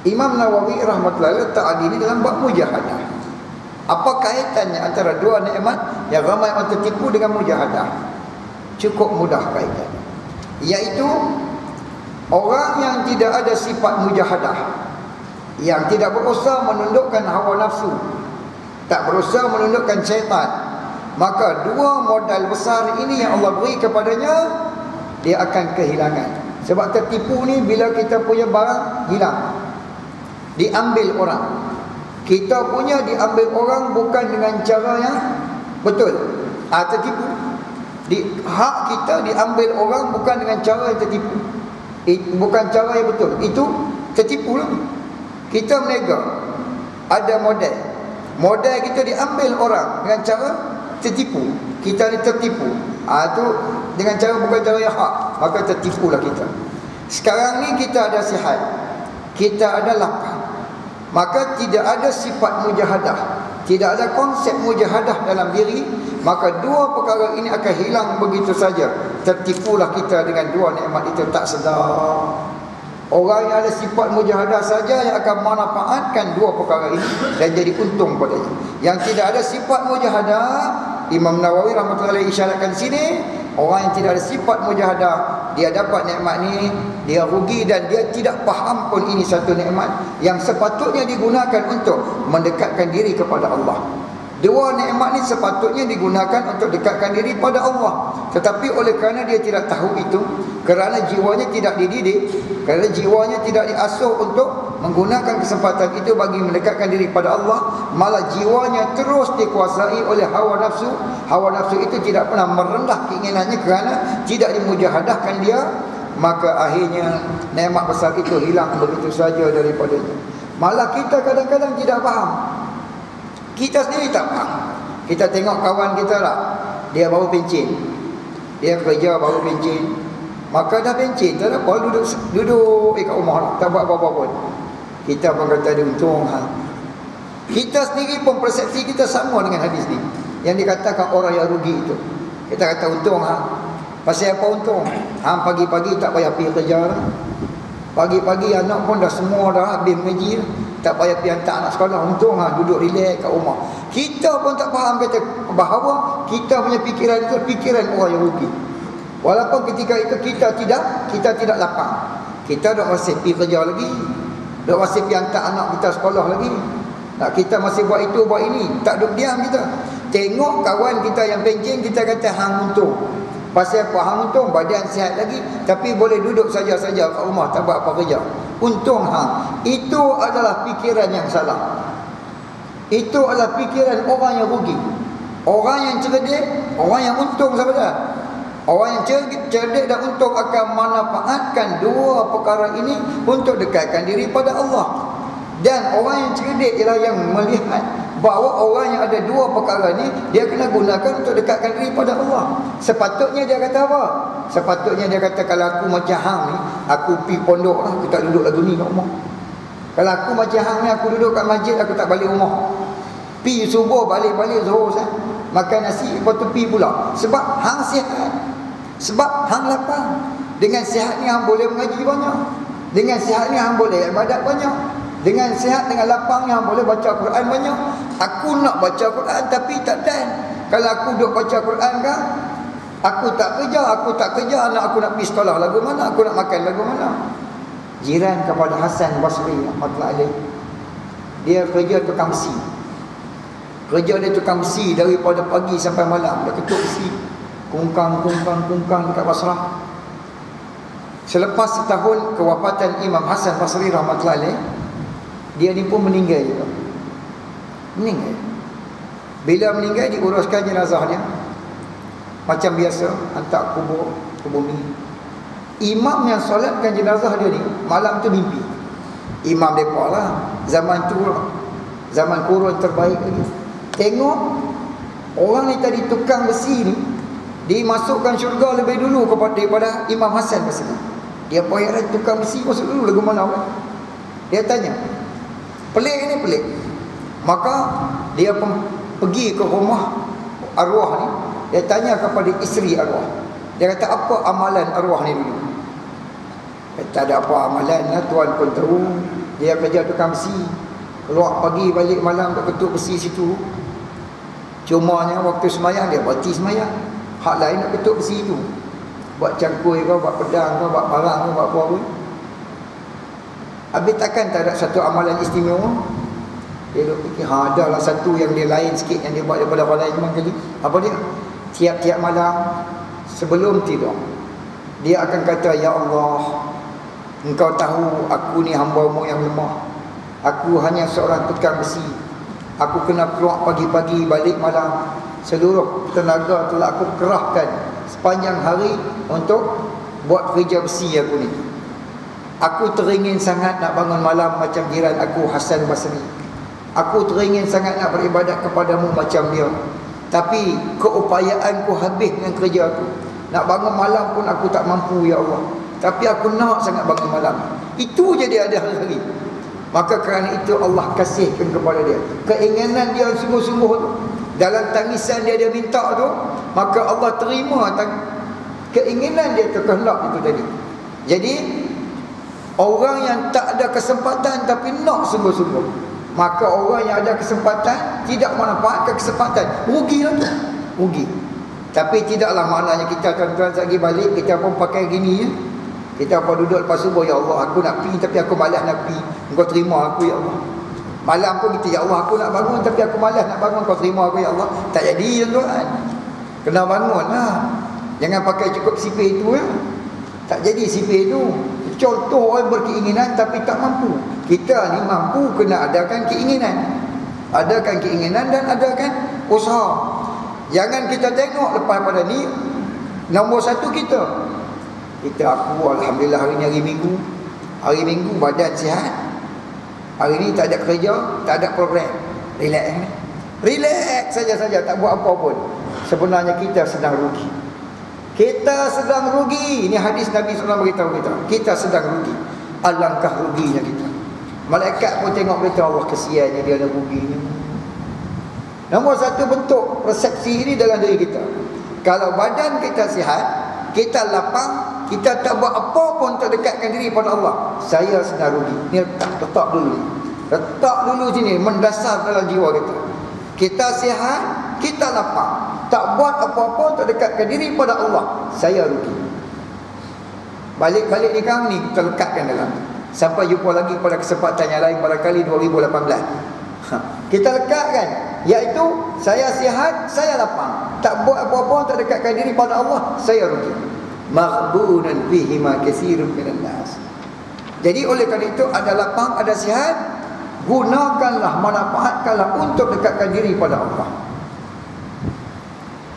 Imam Nawawi rahmatullahi letak ini dalam bab mujahadah. Apa kaitannya antara dua nikmat yang ramai orang tertipu dengan mujahadah? Cukup mudah kaitannya. Iaitu orang yang tidak ada sifat mujahadah, yang tidak berusaha menundukkan hawa nafsu, tak berusaha menundukkan syaitan, maka dua modal besar ini yang Allah beri kepadanya, dia akan kehilangan. Sebab tertipu ni bila kita punya barang hilang, diambil orang. Kita punya diambil orang bukan dengan cara yang betul, tertipu. Hak kita diambil orang bukan dengan cara yang tertipu, bukan cara yang betul, itu tertipu lah. Kita meniaga, ada modal kita diambil orang dengan cara tertipu, kita ni tertipu. Itu dengan cara bukan cara yang hak, maka tertipulah kita. Sekarang ni kita ada sihat, kita ada lapang, maka tidak ada sifat mujahadah, tidak ada konsep mujahadah dalam diri, maka dua perkara ini akan hilang begitu saja. Tertipulah kita dengan dua nikmat itu tak sedar. Orang yang ada sifat mujahadah saja yang akan manfaatkan dua perkara ini dan jadi untung padanya. Yang tidak ada sifat mujahadah, Imam Nawawi rahmatullahi alaihi isyaratkan sini, orang yang tidak ada sifat mujahadah, dia dapat nikmat ni, dia rugi dan dia tidak faham pun ini satu nikmat yang sepatutnya digunakan untuk mendekatkan diri kepada Allah. Dua nikmat ni sepatutnya digunakan untuk dekatkan diri pada Allah, tetapi oleh kerana dia tidak tahu itu, kerana jiwanya tidak dididik, kerana jiwanya tidak diasuh untuk menggunakan kesempatan itu bagi mendekatkan diri pada Allah, malah jiwanya terus dikuasai oleh hawa nafsu. Hawa nafsu itu tidak pernah merendah keinginannya kerana tidak dimujahadahkan dia, maka akhirnya nikmat besar itu hilang begitu saja daripadanya. Malah kita kadang-kadang tidak faham, kita sendiri tak faham. Kita tengok kawan kita lah, dia baru pencen, dia kerja baru pencen, maka dah pencen, tak ada apa, duduk kat rumah lah, tak buat apa-apa pun. Kita pun kata dia untung. Kita sendiri pun persepsi kita sama dengan hadis ni yang dikatakan orang yang rugi itu. Kita kata untung. Pasal apa untung? Pagi-pagi tak payah pergi kerja lah. Pagi-pagi anak pun dah semua dah habis mengaji lah, tak payah pergi hantar anak sekolah, untung duduk relax kat rumah. Kita pun tak faham kata bahawa kita punya fikiran itu fikiran orang yang rugi. Walaupun ketika itu kita tidak lapang, kita dah masih pergi kerja lagi, dah masih pergi hantar anak kita sekolah lagi, kita masih buat itu buat ini, tak duduk diam kita. Tengok kawan kita yang pencen, kita kata hang untung. Pasal apa hang untung? Badan sihat lagi, tapi boleh duduk saja-saja kat rumah, tak buat apa kerja. Untung hang. Itu adalah fikiran yang salah. Itu adalah fikiran orang yang rugi. Orang yang cerdik, orang yang untung sahabat. Orang yang cerdik dan untung akan manfaatkan dua perkara ini untuk dekatkan diri pada Allah. Dan orang yang cerdik ialah yang melihat bahawa orang yang ada dua perkara ni, dia kena gunakan untuk dekatkan diri pada Allah. Sepatutnya dia kata apa? Sepatutnya dia kata, kalau aku macam hang ni, aku pergi pondok lah, aku tak duduk lagu ni kat rumah. Kalau aku macam hang ni, aku duduk kat masjid, aku tak balik rumah. Pergi subuh, balik zuhur sah, makan nasi, lepas tu pergi pula. Sebab hang sihat, sebab hang lapang. Dengan sihat ni hang boleh mengaji banyak, dengan sihat ni hang boleh ibadat banyak, dengan sihat, dengan lapang yang boleh baca Quran banyak. Aku nak baca Quran tapi tak dan. Kalau aku duduk baca Quran kan, aku tak kerja, anak aku nak pergi sekolah lagu mana, aku nak makan lagu mana. Jiran kepada Hasan Basri rahmatullahi alaih, dia kerja tukang besi. Kerja dia tukang besi daripada pagi sampai malam, dia ketuk besi, kungkang dekat Basrah. Selepas setahun kewafatan Imam Hasan Basri rahmatullahi alaih, dia ni pun meninggal juga. Meninggal. Bila meninggal, diuruskan jenazah dia macam biasa, hantar kubur ke bumi. Imam yang solatkan jenazah dia ni malam tu mimpi. Imam mereka lah, zaman tu lah, zaman kurun terbaik lagi. Tengok orang ni tadi tukang besi ni dimasukkan syurga lebih dulu daripada Imam Hasan Basri. Dia payah tukang besi masuk dulu lagu mana kan? Dia tanya, pelik ni pelik. Maka dia pergi ke rumah arwah ni, dia tanya kepada isteri arwah. Dia kata, apa amalan arwah ni dulu? Tak ada apa amalan lah, tuan pun tahu dia kerja tukang besi, keluar pagi balik malam duk ketuk besi situ. Cumanya waktu semayang dia berhenti semayang, hak lain nak ketuk besi tu, buat cangkui ke, buat pedang ke, buat barang ke, buat apa pun. Habis takkan tak ada satu amalan istimewa? Dia duk fikir, adalah satu yang dia lain sikit yang dia buat daripada orang lain memang kali. Apa dia? Tiap-tiap malam sebelum tidur, dia akan kata, ya Allah, Engkau tahu aku ni hamba-Mu yang lemah. Aku hanya seorang tukang besi. Aku kena keluar pagi-pagi, balik malam. Seluruh tenaga telah aku kerahkan sepanjang hari untuk buat kerja besi aku ni. Aku teringin sangat nak bangun malam macam jiran aku Hasan Basri. Aku teringin sangat nak beribadat kepadamu macam dia. Tapi keupayaanku habis dengan kerja aku. Nak bangun malam pun aku tak mampu, ya Allah. Tapi aku nak sangat bangun malam. Itu je dia ada hari-hari. Maka kerana itu Allah kasihkan kepada dia keinginan dia sungguh-sungguh tu. Dalam tangisan dia minta tu, maka Allah terima keinginan dia tu, kehendak itu tadi. Jadi orang yang tak ada kesempatan tapi nak sungguh-sungguh, maka orang yang ada kesempatan tidak memanfaatkan kesempatan, rugilah tu, rugi. Tapi tidaklah maknanya kita tuan-tuan lagi balik kita pun pakai gini ya. Kita pun duduk lepas subuh, ya Allah aku nak pergi tapi aku malas nak pergi. Engkau terima aku, ya Allah. Malam pun kita, ya Allah aku nak bangun tapi aku malas nak bangun. Kau terima aku, ya Allah. Tak jadi tuan-tuan. Kena bangun lah. Jangan pakai cukup sipir itu ya. Tak jadi sipir itu. Contoh orang berkeinginan tapi tak mampu. Kita ni mampu, kena adakan keinginan. Adakan keinginan dan adakan usaha. Jangan kita tengok lepas pada ni nombor satu kita. Aku alhamdulillah hari ni hari Minggu. Hari Minggu badan sihat. Hari ni tak ada kerja, tak ada program. Relax. Relax saja-saja, tak buat apa pun. Sebenarnya kita sedang rugi. Kita sedang rugi. Ini hadis Nabi SAW beritahu kita. Kita sedang rugi. Alangkah ruginya kita. Malaikat pun tengok berita, Allah kesiannya dia ada ruginya. Nombor satu bentuk persepsi ini dalam diri kita. Kalau badan kita sihat, kita lapang, kita tak buat apa pun untuk dekatkan diri pada Allah, saya sedang rugi. Ni letak dulu. Letak dulu sini, mendasar dalam jiwa kita. Kita sihat, kita lapang, tak buat apa-apa untuk dekatkan diri pada Allah, saya rugi. Balik-balik ni kami ni kita lekatkan dalam. Sampai jumpa lagi pada kesempatan yang lain, barangkali 2018. Kita lekatkan, iaitu saya sihat, saya lapang, tak buat apa-apa untuk dekatkan diri pada Allah, saya rugi. Maghbunan fihi ma katsirun minan nas. Jadi oleh kerana itu, ada lapang, ada sihat, gunakanlah, manfaatkanlah untuk dekatkan diri pada Allah.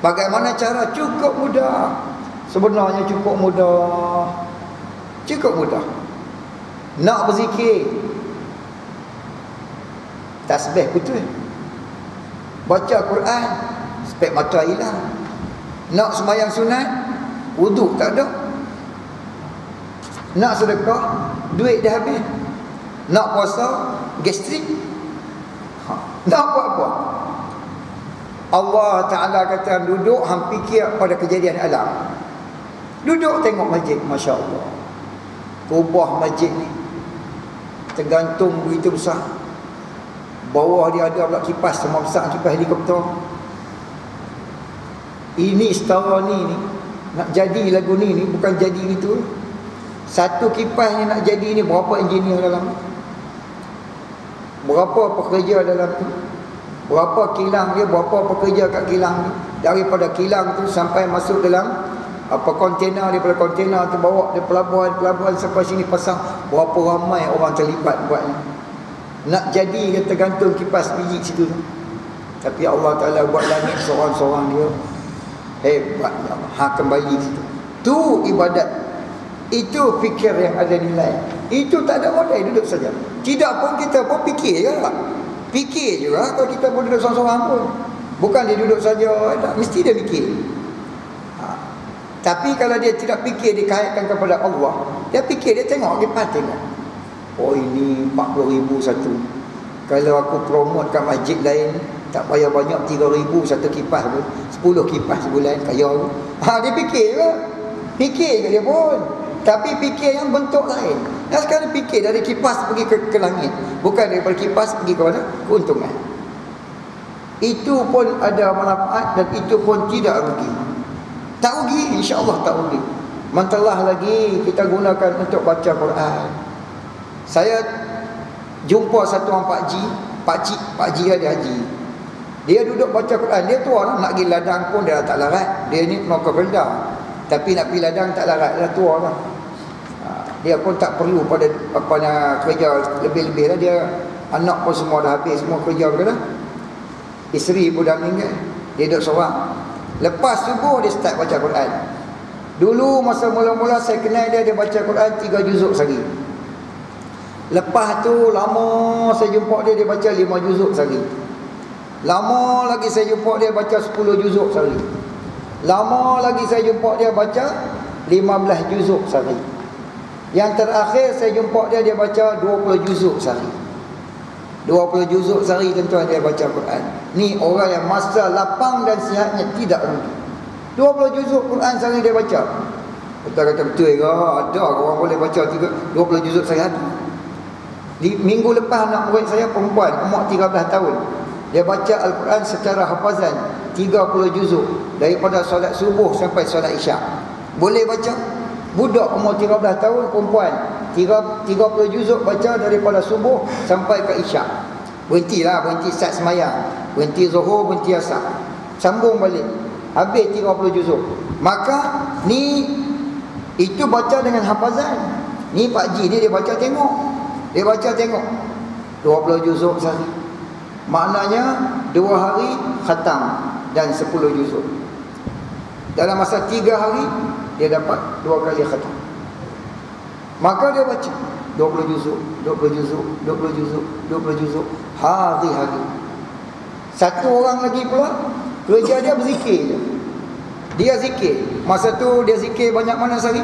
Bagaimana cara? Cukup mudah. Sebenarnya cukup mudah. Cukup mudah. Nak berzikir, tasbih betul. Baca Quran, spek mata hilang. Nak sembahyang sunat, wuduk tak ada. Nak sedekah, duit dah habis. Nak puasa, gastrik. Nak buat apa? Allah Ta'ala kata duduk hang fikir pada kejadian alam. Duduk tengok masjid, Masya Allah. Kubah masjid ni tergantung begitu besar. Bawah dia ada pula kipas sama besar, kipas helikopter. Ini setara ni nak jadi lagu ni bukan jadi gitu. Satu kipas ni nak jadi ni berapa engineer dalam, berapa pekerja dalam tu, berapa kilang dia, berapa pekerja kat kilang tu. Daripada kilang tu sampai masuk dalam kontainer, daripada kontainer tu bawa dari pelabuhan sampai sini pasang. Berapa ramai orang terlibat buatnya. Nak jadi dia tergantung kipas biji situ tu. Tapi Allah Ta'ala buat langit seorang-seorang dia. Hebat ya Allah. Kembali situ. Tu ibadat. Itu fikir yang ada nilai. Itu tak ada modal, duduk saja. Tidak pun kita pun fikir juga. Fikir juga kalau kita pun duduk seorang-seorang pun. Bukan dia duduk saja, mesti dia fikir. Tapi kalau dia tidak fikir dikaitkan kepada Allah, dia fikir, dia tengok, dia tengok. Oh ini 40,000 satu. Kalau aku promote kat masjid lain, tak payah banyak 3,000 satu kipas pun, 10 kipas sebulan, kaya tu. Dia fikir ke? Fikir ke dia pun? Tapi fikir yang bentuk lain. Dan sekarang fikir dari kipas pergi ke langit, bukan daripada kipas pergi kepada keuntungan. Itu pun ada manfaat dan itu pun tidak rugi. Tak rugi, insya-Allah tak rugi. Mantelah lagi kita gunakan untuk baca Quran. Saya jumpa satu orang Pak Ji, Pakcik dia haji. Dia duduk baca Quran. Dia tua lah. Nak pergi ladang pun dia tak larat. Dia ni penokor Felda. Tapi nak pergi ladang tak larat. Dia tua lah. Dia pun tak perlu pada kerja lebih-lebih lah. Dia anak pun semua dah habis. Semua kerja ke dah. Isteri pun dah meninggal. Dia duduk seorang. Lepas subuh dia start baca Quran. Dulu masa mula-mula saya kenal dia baca Quran 3 juzuk sehari. Lepas tu lama saya jumpa dia baca 5 juzuk sehari. Lama lagi saya jumpa dia baca 10 juzuk sehari. Lama lagi saya jumpa dia baca 15 juzuk sehari. Yang terakhir saya jumpa dia baca 20 juzuk sehari. 20 juzuk sehari tuan-tuan dia baca Quran. Ni orang yang masa lapang dan sihatnya tidak rugi. 20 juzuk Quran sehari dia baca. Kita kata betul ke? Ada orang boleh baca 20 juzuk sehari. Di minggu lepas anak murid saya perempuan umur 13 tahun. Dia baca Al-Quran secara hafazan 30 juzuk daripada solat subuh sampai solat isyak. Boleh baca. Budak umur 13 tahun perempuan 30 juzuk baca daripada subuh sampai ke isyak. Berhenti start semayang, berhenti zuhur, berhenti asar, sambung balik, habis 30 juzuk. Maka ni itu baca dengan hafazan. Ni Pak Ji ni dia baca tengok. Dia baca tengok 20 juzuk sehari. Maknanya 2 hari khatam dan 10 juzuk. Dalam masa 3 hari dia dapat 2 kali khatam. Maka dia baca 20 juzuk, 20 juzuk, 20 juzuk, 20 juzuk hari-hari. Satu orang lagi pula kerja dia berzikir je. Dia zikir. Masa tu dia zikir banyak mana sehari?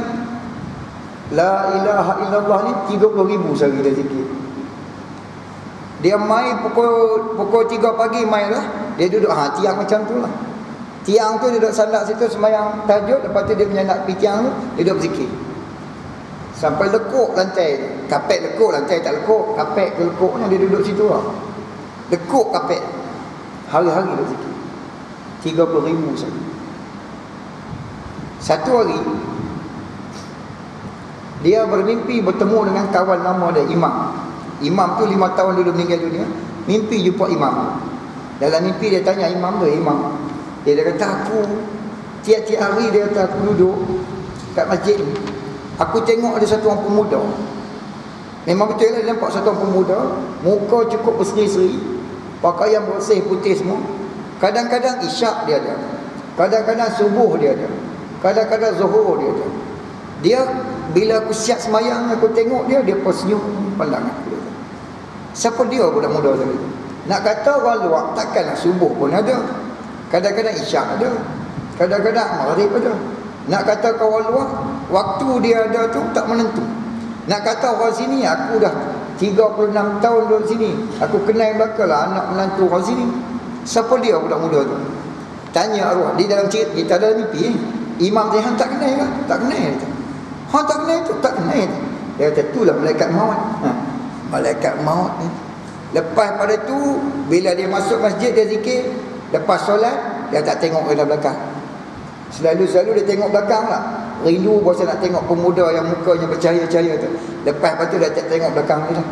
La ilaha illallah ni 30,000 sehari dia zikir. Dia main pukul 3 pagi main lah. Dia duduk tiang macam tu lah. Tiang tu dia duduk sandak situ semayang tahajud. Lepas tu dia punya nak pergi tiang tu, dia duduk berzikir sampai lekuk lantai. Kapet lekuk, lantai tak lekuk. Kapet ke lekuknya dia duduk situ lah. Lekuk kapet. Hari-hari dia zikir 30,000 sehari. Satu hari dia bermimpi bertemu dengan kawan lama dia, Imam. Imam tu 5 tahun dulu meninggal dunia. Mimpi jumpa Imam. Dalam mimpi dia tanya Imam tu, Imam, dia kata aku tiap-tiap hari dia kata aku duduk kat masjid ni, aku tengok ada satu orang pemuda. Memang betul lah dia nampak satu orang pemuda, muka cukup berseri-seri, pakaian bersih putih semua. Kadang-kadang isyak dia ada, kadang-kadang subuh dia ada, kadang-kadang zuhur dia ada. Dia bila aku siap semayang, aku tengok dia pun senyum pandang aku. Siapa dia budak muda tadi? Nak kata orang luar, takkanlah subuh pun ada, kadang-kadang isyak ada, kadang-kadang maghrib ada. Nak kata kawan luar, waktu dia ada tu tak menentu. Nak kata orang sini, aku dah 36 tahun duduk sini, aku kenal belakang lah anak menantu orang sini. Siapa dia budak muda tu? Tanya arwah. Di dalam cerita, kita dalam mimpi Imam dia tak kenal kan? Tak kenal tu. Tak kenal tu, tak kenal tu. Dia kata itulah malaikat maut. Malaikat maut ni. Lepas pada tu, bila dia masuk masjid dia zikir, lepas solat dia tak tengok ke belakang. Selalu dia tengok belakang lah. Rindu bosan nak tengok pemuda yang mukanya bercahaya-cahaya tu. Lepas tu dia tak tengok belakang ni dah.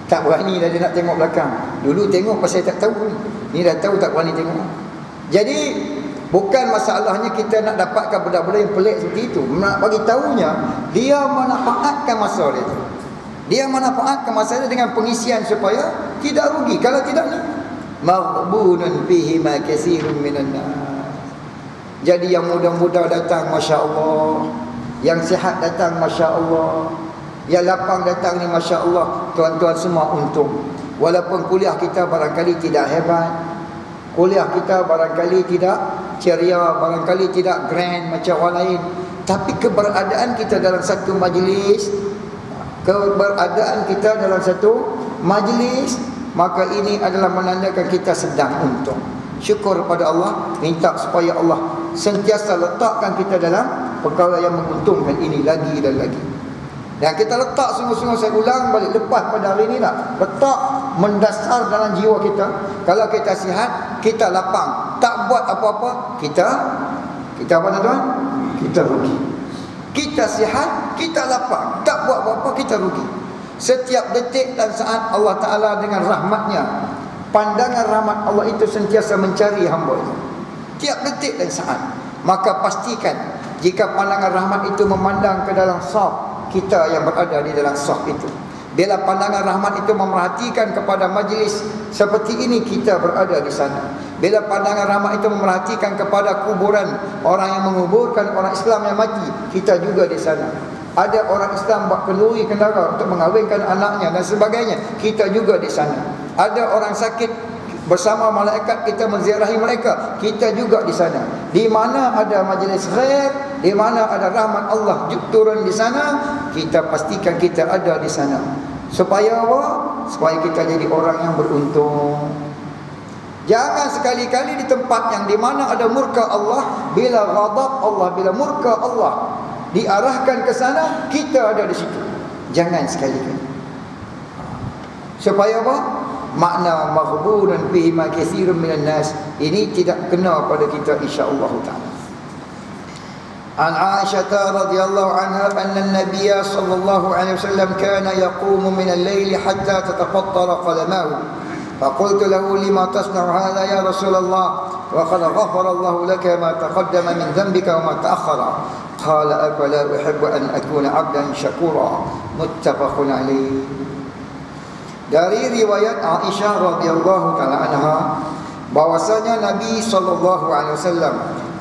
Tak berani dah dia nak tengok belakang. Dulu tengok pasal tak tahu ni dah tahu tak berani tengok. Jadi bukan masalahnya kita nak dapatkan benda-benda yang pelik seperti itu. Nak bagi tahunya dia manfaatkan masa dia tu. Dia manfaatkan masa dia dengan pengisian supaya tidak rugi. Kalau tidak ni maghbunun fihi ma katsirun minan nas. Jadi yang muda-muda datang masya-Allah, yang sihat datang masya-Allah, yang lapang datang ni masya-Allah. Tuan-tuan semua untung. Walaupun kuliah kita barangkali tidak hebat, kuliah kita barangkali tidak ceria, barangkali tidak grand macam orang lain, tapi keberadaan kita dalam satu majlis, keberadaan kita dalam satu majlis, maka ini adalah menandakan kita sedang untung. Syukur pada Allah, minta supaya Allah sentiasa letakkan kita dalam perkara yang menguntungkan ini lagi dan lagi. Dan kita letak sungguh-sungguh, saya ulang balik lepas pada hari ini lah, letak mendasar dalam jiwa kita. Kalau kita sihat, kita lapang, tak buat apa-apa, kita apa tuan-tuan? Kita rugi. Kita sihat, kita lapang, tak buat apa-apa, kita rugi. Setiap detik dan saat Allah Ta'ala dengan rahmatnya, pandangan rahmat Allah itu sentiasa mencari hamba-Nya, tiap detik dan saat. Maka pastikan jika pandangan rahmat itu memandang ke dalam saf, kita yang berada di dalam saf itu. Bila pandangan rahmat itu memerhatikan kepada majlis seperti ini, kita berada di sana. Bila pandangan rahmat itu memerhatikan kepada kuburan, orang yang menguburkan orang Islam yang mati, kita juga di sana. Ada orang Islam buat kenduri kendara untuk mengawinkan anaknya dan sebagainya, kita juga di sana. Ada orang sakit, bersama malaikat kita menziarahi mereka, kita juga di sana. Di mana ada majlis khair, di mana ada rahmat Allah turun di sana, kita pastikan kita ada di sana. Supaya apa? Supaya kita jadi orang yang beruntung. Jangan sekali-kali di tempat yang di mana ada murka Allah, bila ghadab Allah, bila murka Allah diarahkan ke sana, kita ada di situ. Jangan sekali-kali. Supaya apa? Makna maghbunun fihi ma katsirun minan nas, ini tidak kena pada kita insya-Allah taala. An Aisyah radhiyallahu anha anna an-nabiy sallallahu alaihi wasallam kana yaqumu min al-laili hatta tatafattara qalamahu. فقلت له لما تصنع هذا يا رسول الله وقد غفر الله لك ما تقدم من ذنبك وما تأخر. قال أفلا أحب أن أكون عبدا شكورا. متفق عليه. Dari riwayat Aisyah radhiyallahu taala anha, bahwasanya Nabi sallallahu alaihi wasallam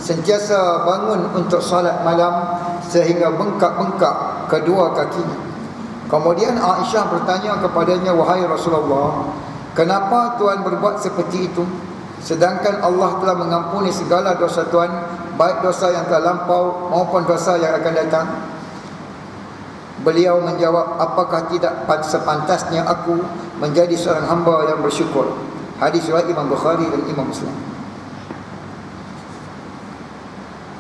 sentiasa bangun untuk salat malam sehingga bengkak-bengkak kedua kakinya. Kemudian Aisyah bertanya kepadanya, wahai Rasulullah, kenapa Tuan berbuat seperti itu? Sedangkan Allah telah mengampuni segala dosa Tuan, baik dosa yang telah lampau maupun dosa yang akan datang. Beliau menjawab, apakah tidak sepantasnya aku menjadi seorang hamba yang bersyukur? Hadis riwayat Imam Bukhari dan Imam Muslim.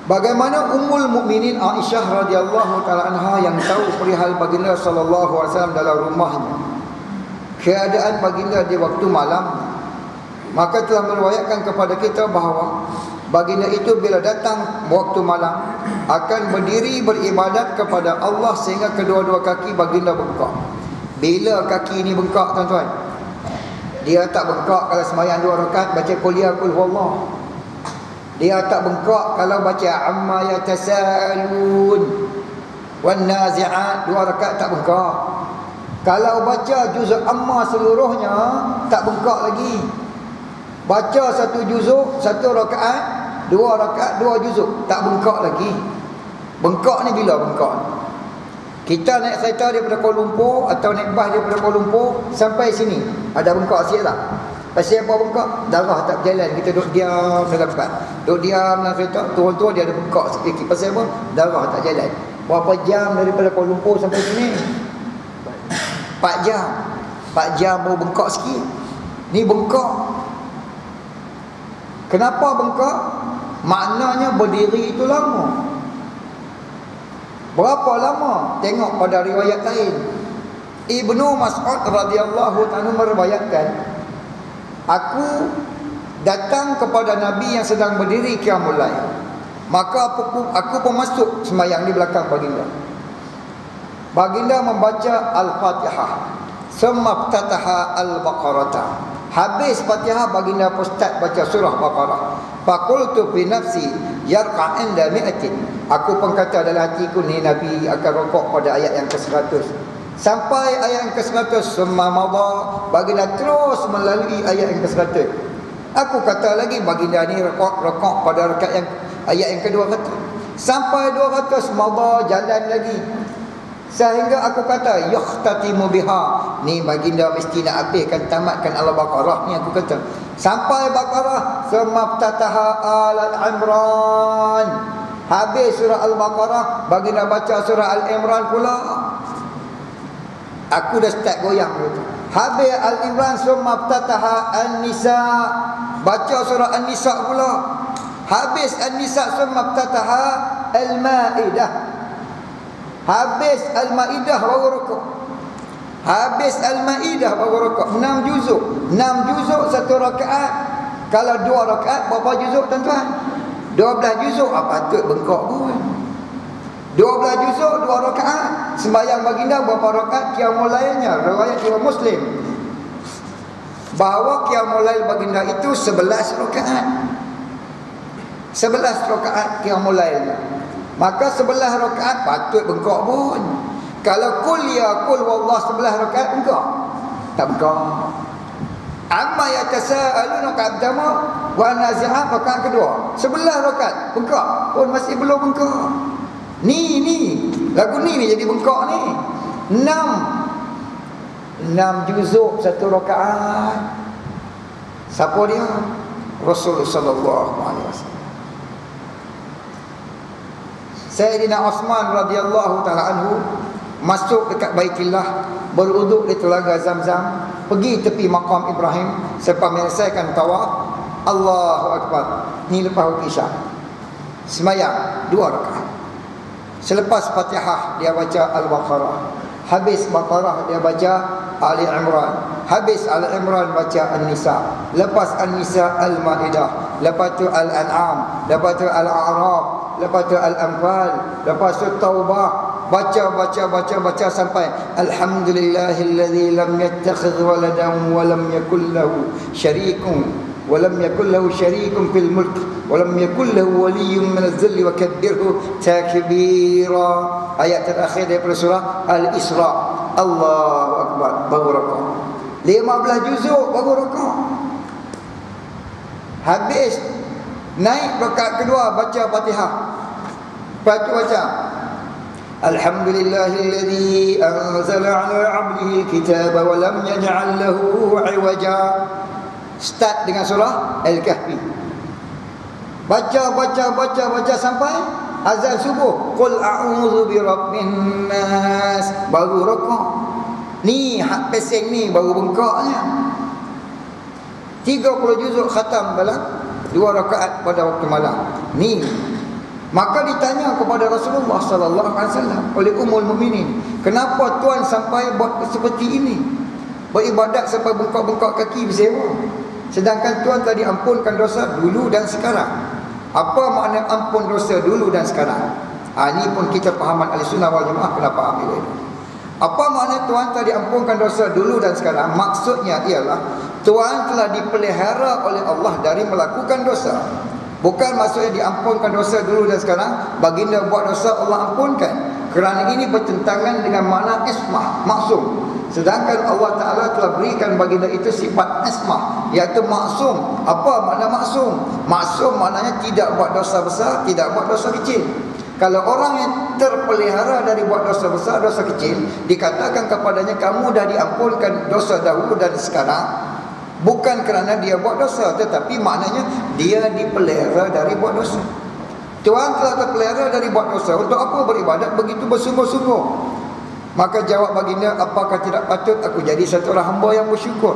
Bagaimana Ummul Mukminin Aisyah radhiyallahu taala anha yang tahu perihal baginda sallallahu alaihi wasallam dalam rumahnya, keadaan baginda di waktu malam, maka telah meriwayatkan kepada kita bahawa baginda itu bila datang waktu malam akan berdiri beribadat kepada Allah sehingga kedua-dua kaki baginda bengkak. Bila kaki ini bengkak tuan-tuan? Dia tak bengkak kalau sembahyang 2 rakaat baca qul ya qul huwallah. Dia tak bengkak kalau baca amma yatasalun wan nazi'at 2 rakaat tak bengkak. Kalau baca juzuk amma seluruhnya tak bengkak lagi. Baca 1 juzuk 1 rakaat, 2 rakaat 2 juzuk tak bengkak lagi. Bengkak ni bila bengkak? Kita naik kereta daripada Kuala Lumpur atau naik bas daripada Kuala Lumpur sampai sini, ada bengkak sikit tak? Pasal apa bengkak? Darah tak berjalan, kita duduk diam dalam bas. Duduk diam dalam kereta, turun-turun dia ada bengkak sikit. Pasal apa? Darah tak jalan. Berapa jam daripada Kuala Lumpur sampai sini? 4 jam. 4 jam baru bengkak sikit. Ni bengkak. Kenapa bengkak? Maknanya berdiri itu lama. Berapa lama? Tengok pada riwayat lain. Ibnu Mas'ud radhiyallahu ta'ala meriwayatkan, aku datang kepada Nabi yang sedang berdiri qiyamul lail. Maka aku pun masuk sembahyang di belakang baginda. Baginda membaca Al-Fatihah, summa ftataha Al-Baqarah. Habis Fatihah baginda pun start baca surah Baqarah. Faqultu fi nafsi yarqa inda mi'atin. Aku pun kata dalam hatiku, ni Nabi akan rokok pada ayat yang ke-100. Sampai ayat yang ke-100, summa madha, baginda terus melalui ayat yang ke-100. Aku kata lagi baginda ni rokok pada rakaat yang ayat yang ke-200. Sampai 200 madha, jalan lagi. Sehingga aku kata yakhtatimu biha, ni baginda mesti nak habiskan, tamatkan Al-Baqarah ni, aku kata. Sampai Baqarah, summa ftataha Al-Imran. Habis surah Al-Baqarah, baginda baca surah Al-Imran pula. Aku dah start goyang gitu. Habis Al-Imran, summa ftataha An-Nisa. Baca surah An-Nisa pula. Habis An-Nisa, summa ftataha Al-Maidah. Habis Al-Maidah baru rukuk. Habis Al-Maidah baru rukuk. 6 juzuk. 6 juzuk 1 rakaat. Kalau 2 rakaat berapa juzuk tuan-tuan? 12 juzuk. Apa patut bengkak pun. 12 12 juzuk 2 rakaat. Sembahyang baginda berapa rakaat? Qiyamul lailnya, riwayat Imam Muslim, bahawa qiyamul lail baginda itu 11 rakaat. 11 rakaat qiyamul lailnya. Maka 11 rakaat patut bengkok pun. Kalau kul ya kul wallah 11 rakaat bengkok? Tak bengkok. Amma yatasaalun rakaat pertama, wa nazi'at rakaat kedua. 11 rakaat bengkok pun masih belum bengkok. Ni lagu ni jadi bengkok ni. 6 juzuk 1 rakaat. Siapa dia? Rasulullah sallallahu alaihi wasallam. Sayyidina Osman radhiyallahu taala anhu masuk dekat Baitillah, berwuduk di telaga Zamzam, pergi tepi makam Ibrahim, selepas menyelesaikan tawaf, Allahu akbar. Ni lepas waktu Isyak. Sembahyang 2 rakaat. Selepas Fatihah dia baca Al-Baqarah. Habis Baqarah dia baca Ali Imran. Habis Ali Imran baca An-Nisa. Lepas An-Nisa Al-Maidah. Lepas tu Al-An'am. Lepas tu Al-A'raf. Lepas tu Al-Anfal. Lepas tu Taubah. Baca sampai Alhamdulillahilladzi lam yattakhidh waladan wa lam yakul lahu syarikun fil mulk wa lam yakul lahu waliyyun min adh-dhilli wa kabbirhu takbira. Ayat terakhir daripada surah Al-Isra. Allahu akbar, baru rakaat. 15 juzuk baru rakaat. Habis naik rakaat kedua baca Fatihah. Baca Alhamdulillahilladzi anzala 'ala 'abdihi al-kitaba wa lam yaj'al lahu 'iwaja. Start dengan surah Al-Kahfi. Baca sampai azan subuh. Qul a'udzu birabbin nas. Baru rakaat. Ni hak pesing ni baru bengkaknya. 30 juzuk khatam dalam 2 rakaat pada waktu malam. Ni maka ditanya kepada Rasulullah sallallahu alaihi wasallam oleh Ummul Mukminin, kenapa tuan sampai buat seperti ini? Beribadat sampai bengkak-bengkak kaki bersewa. Sedangkan tuan telah diampunkan dosa dulu dan sekarang. Apa makna ampun dosa dulu dan sekarang? Ini pun kita fahaman Ahlussunnah wal Jamaah kena faham ini. Apa makna tuan telah diampunkan dosa dulu dan sekarang? Maksudnya ialah tuan telah dipelihara oleh Allah dari melakukan dosa. Bukan maksudnya diampunkan dosa dulu dan sekarang. Baginda buat dosa Allah ampunkan. Kerana ini bertentangan dengan makna ismah, maksum. Sedangkan Allah Ta'ala telah berikan baginda itu sifat ismah, iaitu maksum. Apa makna maksum? Maksum maknanya tidak buat dosa besar, tidak buat dosa kecil. Kalau orang yang terpelihara dari buat dosa besar, dosa kecil, dikatakan kepadanya kamu dah diampunkan dosa dahulu dan sekarang, bukan kerana dia buat dosa, tetapi maknanya dia dipelihara dari buat dosa. Tuhan telah terpelihara dari buat dosa. Untuk apa beribadat begitu bersungguh-sungguh? Maka jawab baginda, apakah tidak patut aku jadi satu orang hamba yang bersyukur?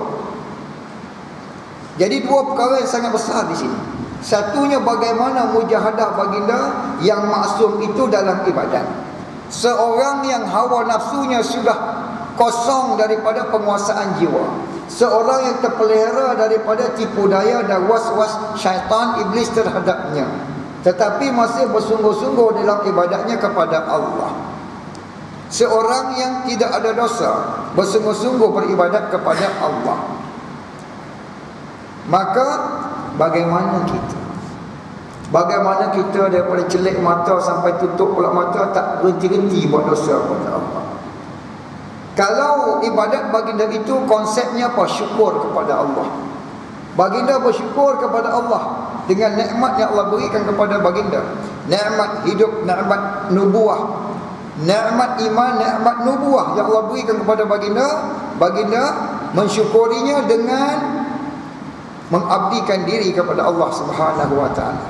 Jadi 2 perkara yang sangat besar di sini. Satunya bagaimana mujahadah baginda yang maksum itu dalam ibadat. Seorang yang hawa nafsunya sudah kosong daripada penguasaan jiwa. Seorang yang terpelihara daripada tipu daya dan was-was syaitan iblis terhadapnya, tetapi masih bersungguh-sungguh dalam ibadatnya kepada Allah. Seorang yang tidak ada dosa, bersungguh-sungguh beribadat kepada Allah. Maka bagaimana kita? Bagaimana kita daripada celik mata sampai tutup pula mata tak berhenti-henti buat dosa kepada Allah? Kalau ibadat baginda itu konsepnya apa? Syukur kepada Allah. Baginda bersyukur kepada Allah dengan nikmat yang Allah berikan kepada baginda. Nikmat hidup, nikmat nubuah, nikmat iman, nikmat nubuah yang Allah berikan kepada baginda. Baginda mensyukurinya dengan mengabdikan diri kepada Allah Subhanahu wa taala.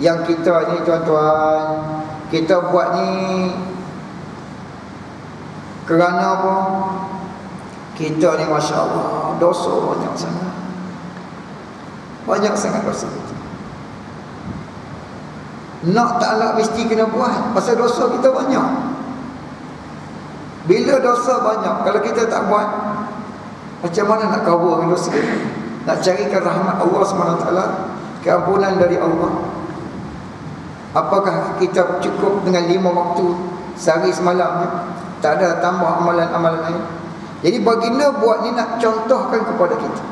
Yang kita ni tuan-tuan, kita buat ni kerana apa? Kita ni masya-Allah dosa banyak sangat. Banyak sangat dosa kita. Nak tak nak mesti kena buat, pasal dosa kita banyak. Bila dosa banyak, kalau kita tak buat, macam mana nak cover dengan dosa? Nak carikan rahmat Allah SWT, keampunan dari Allah. Apakah kita cukup dengan 5 waktu sehari semalam? Tak ada tambah amalan-amalan lain. Jadi baginda buat ni nak contohkan kepada kita.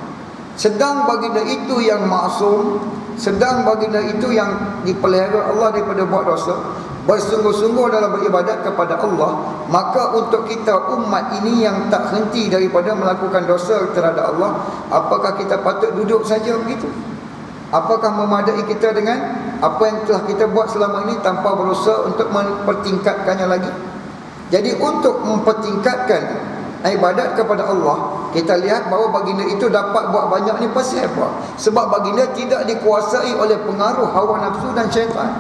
Sedang baginda itu yang maksum, sedang baginda itu yang dipelihara Allah daripada buat dosa, bersungguh-sungguh dalam beribadat kepada Allah, maka untuk kita umat ini yang tak henti daripada melakukan dosa terhadap Allah, apakah kita patut duduk saja begitu? Apakah memadai kita dengan apa yang telah kita buat selama ini tanpa berusaha untuk mempertingkatkannya lagi? Jadi untuk mempertingkatkan ibadat kepada Allah, kita lihat bahawa baginda itu dapat buat banyak ni pasal apa? Sebab baginda tidak dikuasai oleh pengaruh hawa nafsu dan syaitan.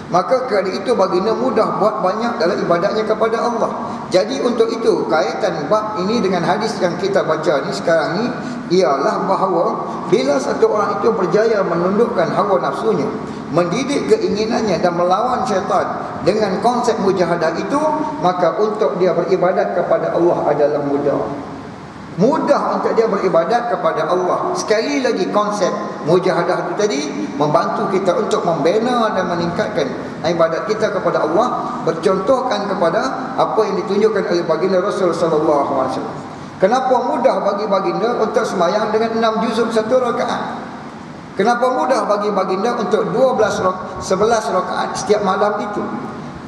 Maka kerana itu baginda mudah buat banyak dalam ibadatnya kepada Allah. Jadi untuk itu kaitan bab ini dengan hadis yang kita baca ni sekarang ni ialah bahawa bila satu orang itu berjaya menundukkan hawa nafsunya, mendidik keinginannya dan melawan syaitan dengan konsep mujahadah itu, maka untuk dia beribadat kepada Allah adalah mudah. Mudah untuk dia beribadat kepada Allah. Sekali lagi konsep mujahadah itu tadi membantu kita untuk membina dan meningkatkan ibadat kita kepada Allah, bercontohkan kepada apa yang ditunjukkan oleh baginda Rasul sallallahu alaihi wasallam. Kenapa mudah bagi baginda untuk sembahyang dengan 6 juzuk 1 rakaat? Kenapa mudah bagi baginda untuk 11 rakaat setiap malam itu?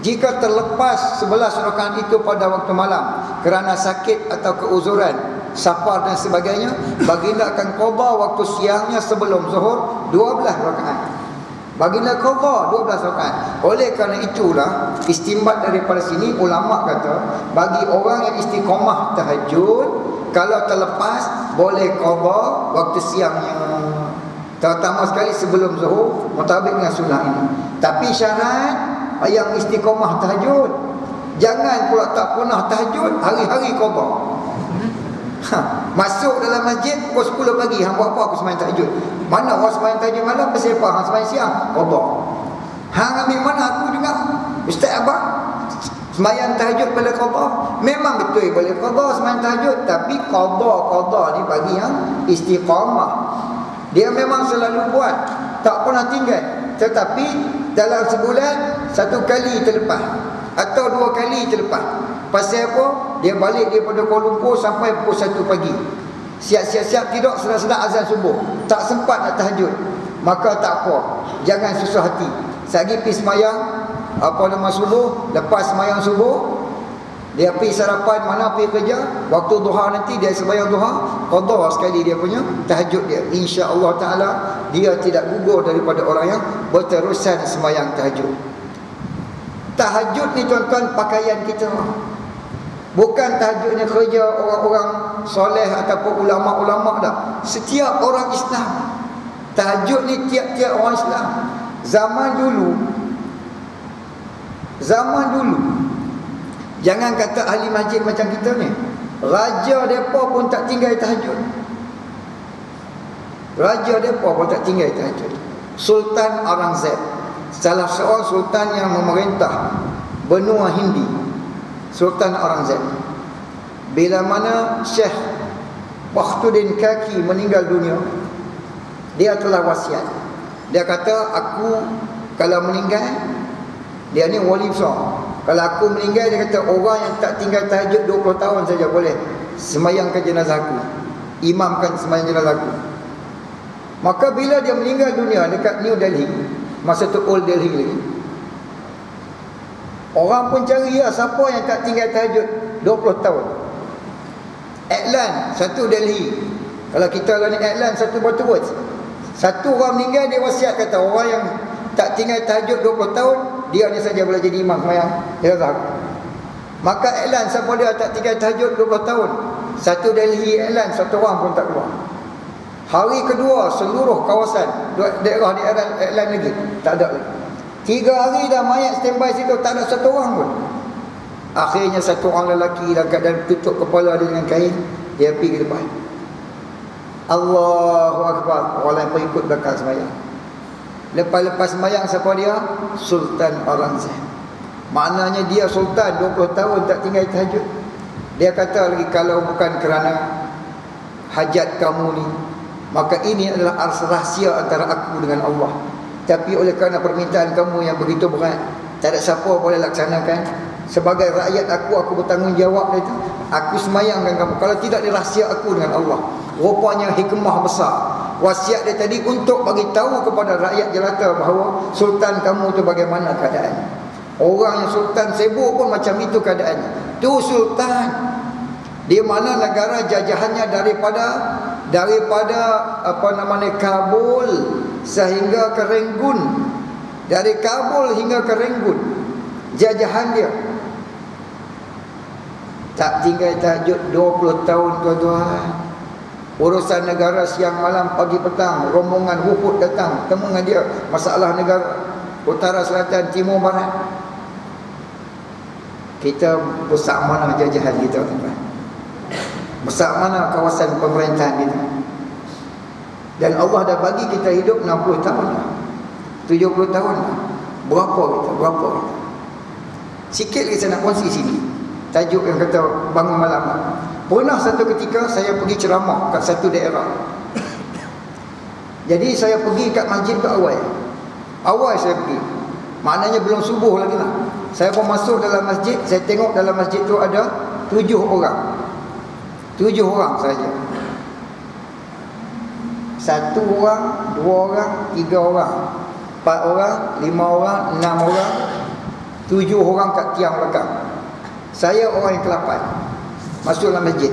Jika terlepas 11 rakaat itu pada waktu malam kerana sakit atau keuzuran, safar dan sebagainya, baginda akan qada waktu siangnya sebelum zuhur 12 rakaat. Baginda qada 12 rakaat. Oleh kerana itulah istinbat daripada sini ulama kata, bagi orang yang istiqamah tahajud, kalau terlepas boleh qada waktu siangnya, terutama sekali sebelum zuhur, mutabik dengan sunnah ini. Tapi syarat yang istiqamah tahajud, jangan pula tak pernah tahajud, hari-hari qada. Masuk dalam masjid pukul 10 pagi, hang buat apa? Aku sembahyang tahajud. Mana orang sembahyang tahajud malam? Pasal apa? Hang sembahyang siang? Qada. Hang ambil mana? Aku dengar Ustaz Abang sembahyang tahajud pada qada. Memang betul boleh qada sembahyang tahajud, tapi qada ni bagi yang istiqamah. Dia memang selalu buat, tak pernah tinggal. Tetapi dalam sebulan 1 kali terlepas atau 2 kali terlepas. Pasal apa? Dia balik daripada Kuala Lumpur sampai pukul 1 pagi. Siap-siap tidur, sedang azan subuh, tak sempat nak tahajud. Maka tak apa, jangan susah hati. Sagi pergi semayang subuh, lepas semayang subuh dia pergi sarapan, mana pergi kerja, waktu duha nanti dia sembahyang duha, qada sekali dia punya tahajud dia. Insya-Allah taala dia tidak gugur daripada orang yang berterusan sembahyang tahajud. Tahajud ni tuan-tuan pakaian kita. Bukan tahajudnya kerja orang-orang soleh ataupun ulama-ulama dah. Setiap orang Islam. Tahajud ni tiap-tiap orang Islam. Zaman dulu jangan kata ahli masjid macam kita ni, raja depa pun tak tinggal tahajud. Sultan Aurangzeb, salah seorang sultan yang memerintah benua Hindi, Sultan Aurangzeb, bila mana Syekh Bakhtuddin Kaki meninggal dunia, dia telah wasiat. Dia kata, aku kalau meninggal, dia ni wali besar, kalau aku meninggal, dia kata orang yang tak tinggal tahajud 20 tahun saja boleh sembahyangkan jenazah aku, imamkan sembahyang jenazah aku. Maka bila dia meninggal dunia dekat New Delhi, masa tu Old Delhi lagi, orang pun cari siapa yang tak tinggal tahajud 20 tahun. Iklan satu Delhi. Kalau kita lah ni iklan satu batu words. Satu orang meninggal, dia wasiat kata orang yang tak tinggal tahajud 20 tahun, dia ni saja boleh jadi imam sembahyang jenazah. Maka iklan siapa dia tak tinggal tahajud 20 tahun. Satu Delhi iklan, satu orang pun tak keluar. Hari kedua seluruh kawasan daerah iklan lagi tak ada lagi. 3 hari dah mayat standby situ, tak ada satu orang pun. Akhirnya satu orang lelaki dalam keadaan tutup kepala dia dengan kain, dia pergi ke depan. Allahu Akbar, orang lain pengikut belakang sembahyang. Lepas sembahyang siapa dia? Sultan Aurangzeb. Maknanya dia sultan 20 tahun tak tinggal tahajud. Dia kata lagi, kalau bukan kerana hajat kamu ni, maka ini adalah rahsia antara aku dengan Allah. Tapi oleh kerana permintaan kamu yang begitu berat, tak ada siapa boleh laksanakan. Sebagai rakyat aku bertanggungjawab itu. Aku semayangkan kamu. Kalau tidak, dirahsia aku dengan Allah. Rupanya hikmah besar wasiat dia tadi untuk bagi tahu kepada rakyat jelata bahawa sultan kamu tu bagaimana keadaannya. Orang yang sultan sibuk pun macam itu keadaannya. Tu sultan, di mana negara jajahannya daripada Kabul sehingga ke Renggun. Dari Kabul hingga ke Renggun jajahan dia. Tak tinggal tahajud 20 tahun tuan-tuan. Urusan negara siang malam pagi petang, rombongan wufud datang temu dengan dia, masalah negara utara selatan timur barat. Kita besar mana jajahan kita tuan-tuan? Besar mana kawasan pemerintahan kita? Dan Allah dah bagi kita hidup 60 tahun dah, 70 tahun dah. Berapa kita? Sikit lagi saya nak kongsi sini. Tajuk yang kata bangun malam. Pernah satu ketika saya pergi ceramah kat satu daerah. Jadi saya pergi kat masjid tu awal saya pergi. Maknanya belum subuh lagi lah. Saya pun masuk dalam masjid. Saya tengok dalam masjid tu ada 7 orang. 7 orang saja. 1 orang, 2 orang, 3 orang, 4 orang, 5 orang, 6 orang, 7 orang kat tiang belakang. Saya orang yang ke-8. Masuk dalam masjid.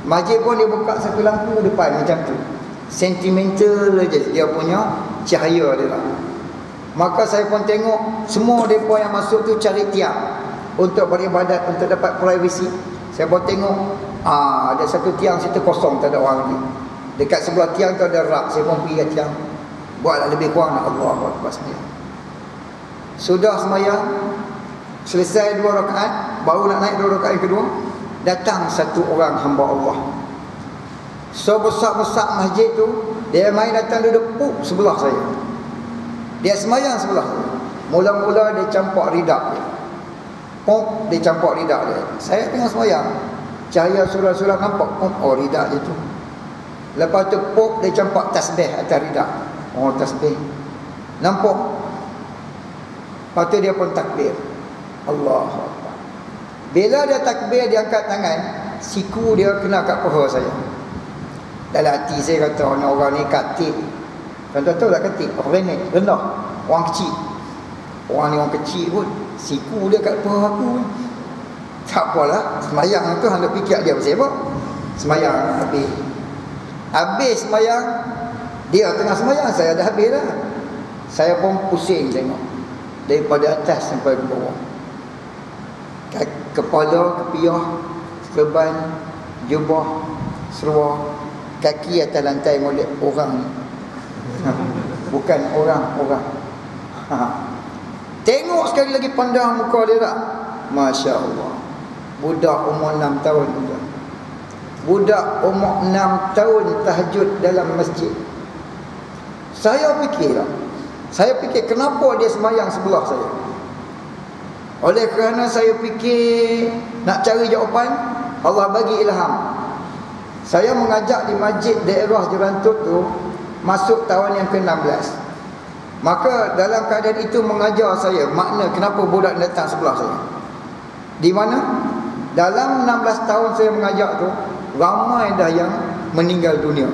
Masjid pun dia buka satu lampu depan macam tu. Sentimental aja dia punya cahaya dia lah. Maka saya pun tengok semua mereka yang masuk tu cari tiang untuk beribadat, untuk dapat privasi. Saya pun tengok ada satu tiang situ kosong, tak ada orang lagi. Dekat sebelah tiang tu ada rak. Saya pun pergi kat tiang, buatlah lebih kurang nak Allahu Akbar sembahyang. Sudah sembahyang selesai 2 rakaat, baru nak naik 2 rakaat yang kedua, datang satu orang hamba Allah. So besar-besar masjid tu, dia main datang duduk sebelah saya. Dia sembahyang sebelah saya. Mula-mula dia campak ridak dia. Dia campak ridak dia. Saya tengah sembahyang, cahaya surah-surah nampak. Oh, ridak dia tu. Lepas tu dia campak tasbih atas ridak. Oh, tasbih. Nampak. Lepas tu dia pun takbir. Allahu Akbar. Bila dia takbir, dia angkat tangan, siku dia kena kat paha saya. Dalam hati saya kata, orang ni katik. Tuan-tuan tahu tak katik? Orang ni rendah, orang kecil. Orang ni orang kecil pun siku dia kat paha aku. Tak apalah, semayang tu hendak fikir dia pasal apa? Semayang habis semayang, dia tengah semayang, saya dah habis dah. Saya pun pusing tengok daripada atas sampai ke bawah. Kepala, kepiah, serban, jubah, seluar, kaki atas lantai molek orang. Bukan orang. Tengok sekali lagi, pandang muka dia tak? Masya Allah. Budak umur 6 tahun juga. Budak umur 6 tahun tahajud dalam masjid. Saya fikir kenapa dia semayang sebelah saya. Oleh kerana saya fikir nak cari jawapan, Allah bagi ilham. Saya mengajak di masjid daerah Jerantut tu masuk tahun yang ke-16. Maka dalam keadaan itu mengajar saya makna kenapa budak datang sebelah saya. Di mana dalam 16 tahun saya mengajak tu, ramai dah yang meninggal dunia.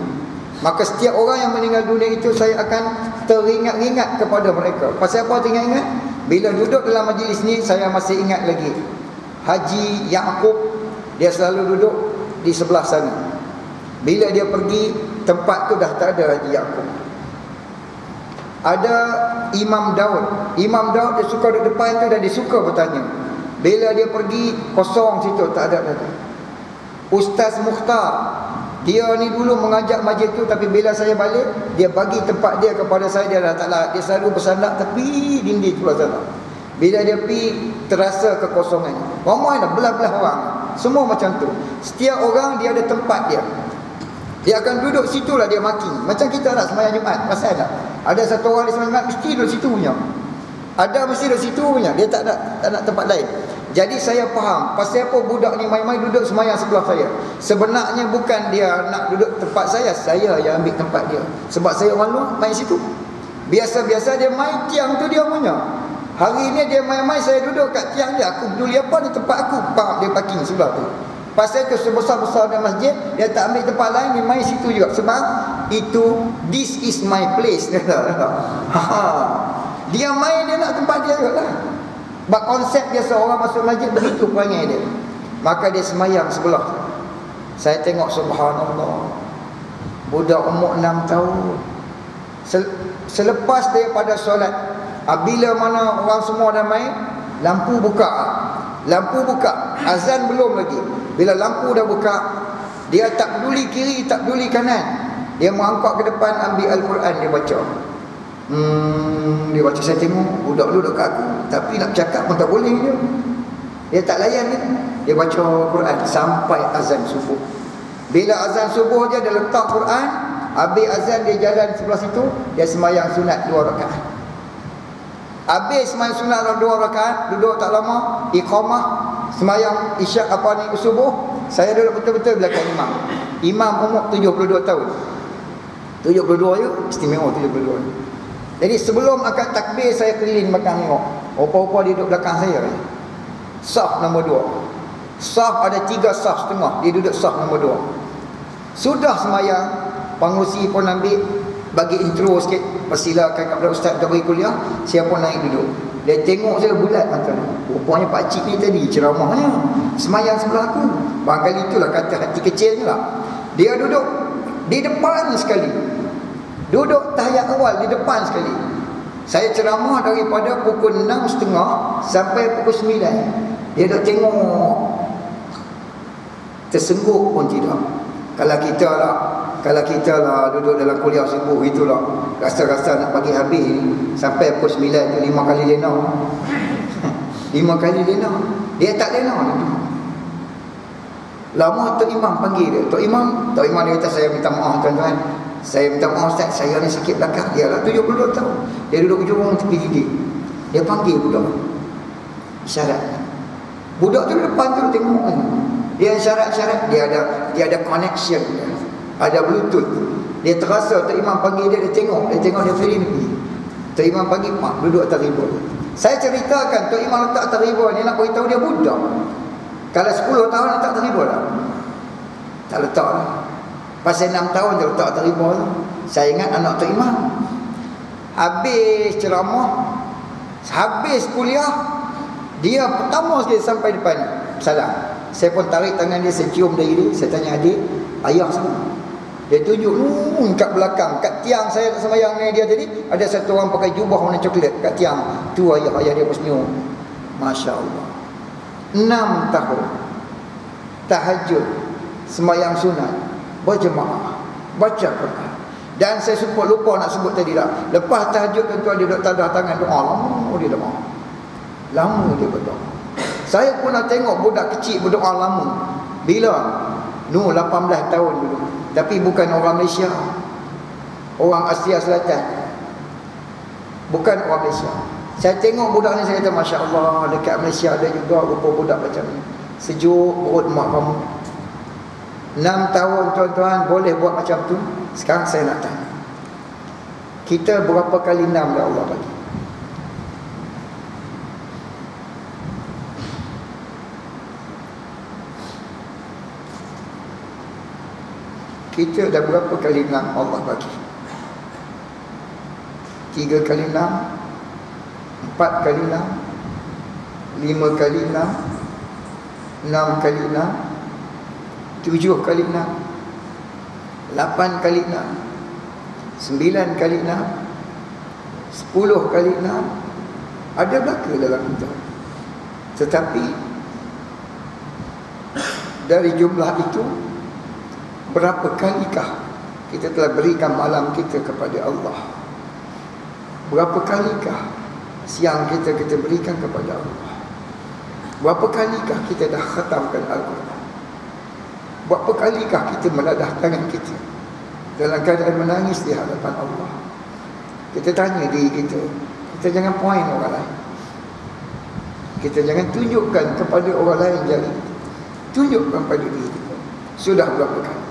Maka setiap orang yang meninggal dunia itu saya akan teringat-ingat kepada mereka. Pasal apa teringat-ingat? Bila duduk dalam majlis ni, saya masih ingat lagi Haji Yaakob, dia selalu duduk di sebelah sana. Bila dia pergi, tempat tu dah tak ada Haji Yaakob. Ada Imam Daud. Imam Daud dia suka duduk depan tu dan dia suka bertanya. Bila dia pergi, kosong situ, tak ada lagi. Ustaz Mukhtar, dia ni dulu mengajak majlis tu, tapi bila saya balik, dia bagi tempat dia kepada saya. Dia dah tak larat. Dia selalu bersandar tepi dinding sebelah sana. Bila dia pergi, terasa kekosongan. Ramai dah belah-belah orang. Semua macam tu. Setiap orang dia ada tempat dia. Dia akan duduk situlah dia maki. Macam kita nak sembahyang Jumaat, pasal tak? Ada satu orang di sembahyang Jumaat mesti duduk situ punya. Ada mesti duduk situ punya. Dia tak nak tempat lain. Jadi saya faham pasal apa budak ni main-main duduk sembahyang sebelah saya. Sebenarnya bukan dia nak duduk tempat saya yang ambil tempat dia. Sebab saya orang luar main situ. Biasa-biasa dia main tiang tu dia punya. Hari ni dia main-main, saya duduk kat tiang dia. Aku peduli apa di tempat aku. Pak, dia parking sebelah tu. Pasal tu sebesar-besar dalam masjid, dia tak ambil tempat lain, dia main situ juga. Sebab itu, this is my place. Dia main, dia nak tempat dia juga lah. Sebab konsep dia seorang masuk masjid, begitu perangai dia. Maka dia semayang sebelah. Saya tengok, subhanallah, budak umur 6 tahun. Selepas daripada solat, bila mana orang semua dah main, lampu buka. Azan belum lagi. Bila lampu dah buka, dia tak peduli kiri, tak peduli kanan. Dia mengangkat ke depan, ambil Al-Quran, dia baca. Dia baca. Saya tengok budak duduk kat aku, tapi nak cakap pun tak boleh dia. Dia tak layan dia. Dia baca Quran sampai azan subuh. Bila azan subuh dia letak Quran. Habis azan dia jalan sebelah situ, dia semayang sunat 2 rakaat. Habis semayang sunat 2 rakaat, duduk tak lama, iqamah, semayang isyak subuh. Saya duduk betul-betul belakang imam. Imam umur 72 tahun. 72 je, istimewa 72. Jadi sebelum akad takbir, saya keliling belakang tengok. Rupa-rupa dia duduk belakang saya. Saf nombor 2. Saf ada 3 saf setengah, dia duduk saf nombor 2. Sudah semayang, pengurusi pun ambil, bagi intro sikit, persilakan kepada ustaz untuk bagi kuliah. Saya pun naik duduk. Dia tengok saya bulat mata. Rupanya pakcik ni tadi ceramahnya semayang sebelah aku. Barangkali itulah kata hati kecilnya lah. Dia duduk di depan sekali. Duduk tahiyat awal di depan sekali. Saya ceramah daripada pukul 6.30 sampai pukul 9. Dia duduk tengok. Tersengguk pun tidak. Kalau kita lah duduk dalam kuliah subuh, itulah rasa-rasa nak bagi habis sampai pukul 9 tu 5 kali lena. 5 kali lena. Dia tak lena tu. Lama Tok Imam panggil dia. Tok Imam dia kata, saya minta maaf tuan-tuan. Saya minta maaf ustaz, saya ni sakit belakang. Dia lah 72 tahun. Dia duduk hujung tepi gigi. Dia panggil budak. Isyarat. Budak tu depan tu tengok kan. Dia syarat-syarat, dia ada connection, ada bluetooth. Dia terasa Tok Imam panggil dia, dia tengok dia feeling ni. Tok Imam panggil, mak duduk atas riba. Saya ceritakan Tok Imam letak atas riba ni, nak beritahu dia budak. Kalau 10 tahun letak atas riba tak? Tak letak lah. Pasal 6 tahun dia letak atas riba tu. Saya ingat anak Tok Imam habis ceramah, habis kuliah, dia pertama sekali sampai depan salam. Saya pun tarik tangan dia, saya cium dari dia. Saya tanya, adik, ayah sana. Dia tunjuk kat belakang, kat tiang saya tak sembahyang ni dia tadi. Ada satu orang pakai jubah warna coklat kat tiang. Tu ayah dia bersenyum. Masya Allah. 6 tahun tahajud, sembahyang sunat, berjemaah, baca Quran. Dan saya lupa nak sebut tadi lah. Lepas tahajud tuan-tuan, dia duduk tadah tangan doa. Lama dia berdoa. Saya pun nak tengok budak kecil berdoa lama. Bila? 18 tahun dulu. Tapi bukan orang Malaysia, orang Asia Selatan. Bukan orang Malaysia. Saya tengok budak ni, saya kata, Masya Allah, dekat Malaysia ada juga rupa budak macam ni. Sejuk perut mak kamu. 6 tahun tuan-tuan boleh buat macam tu. Sekarang saya nak tanya, kita berapa kali 6 dah Allah bagi? Kita dah berapa kali 6 Allah bagi? 3 kali 6, 4 kali 6, 5 kali 6, 6 kali 6, 7 kali 6, 8 kali 6, 9 kali 6, 10 kali 6. Ada belaka dalam kita. Tetapi dari jumlah itu, berapa kalikah kita telah berikan malam kita kepada Allah? Berapa kalikah siang kita berikan kepada Allah? Berapa kalikah kita dah khatamkan Al-Quran? Berapa kalikah kita meladah tangan kita dalam keadaan menangis di hadapan Allah? Kita tanya diri kita. Kita jangan point orang lain. Kita jangan tunjukkan kepada orang lain jari. Tunjukkan pada diri kita. Sudah berapa kali?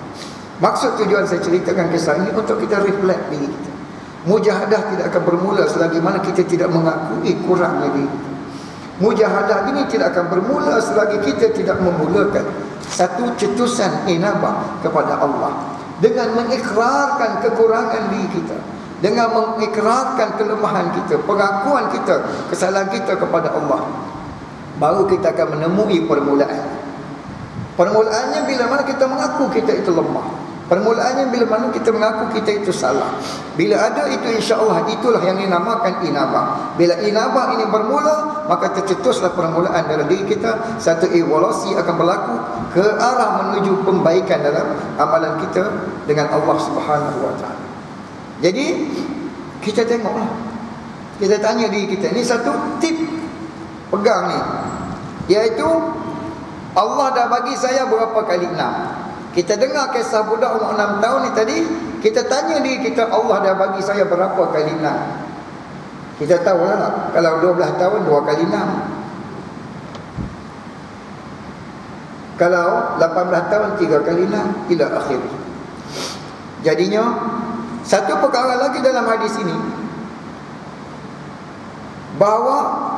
Maksud tujuan saya ceritakan kisah ini untuk kita reflect diri kita. Mujahadah tidak akan bermula selagi mana kita tidak mengakui kurangnya diri. Mujahadah ini tidak akan bermula selagi kita tidak memulakan satu cetusan inabah kepada Allah, dengan mengikrarkan kekurangan diri kita, dengan mengikrarkan kelemahan kita, pengakuan kita, kesalahan kita kepada Allah. Baru kita akan menemui permulaan. Permulaannya bila mana kita mengaku kita itu lemah. Permulaannya bila mana kita mengaku kita itu salah. Bila ada itu, insya-Allah itulah yang dinamakan inabah. Bila inabah ini bermula, maka tercetuslah permulaan dalam diri kita. Satu evolusi akan berlaku ke arah menuju pembaikan dalam amalan kita dengan Allah Subhanahu wa taala. Jadi kita tengoklah, kita tanya diri kita. Ini satu tip pegang ni, iaitu Allah dah bagi saya berapa kali 6. Kita dengar kisah budak umur 6 tahun ni tadi, kita tanya diri kita, Allah dah bagi saya berapa kali 6? Kita tahu lah, kalau 12 tahun 2 kali 6. Kalau 18 tahun 3 kali 6 ila akhir. Jadinya satu perkara lagi dalam hadis ini, bahawa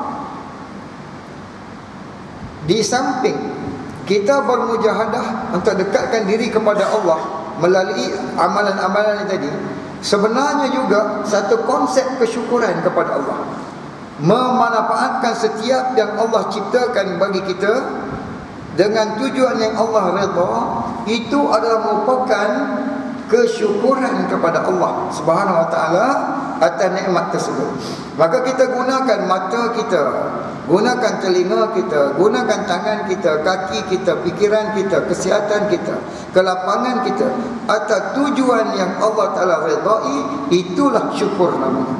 di samping kita bermujahadah untuk dekatkan diri kepada Allah melalui amalan-amalan yang tadi, sebenarnya juga satu konsep kesyukuran kepada Allah, memanfaatkan setiap yang Allah ciptakan bagi kita dengan tujuan yang Allah redha, itu adalah merupakan kesyukuran kepada Allah Subhanahu wa taala atas nikmat tersebut. Maka kita gunakan mata kita, gunakan telinga kita, gunakan tangan kita, kaki kita, fikiran kita, kesihatan kita, kelapangan kita atas tujuan yang Allah taala redai. Itulah syukur namanya.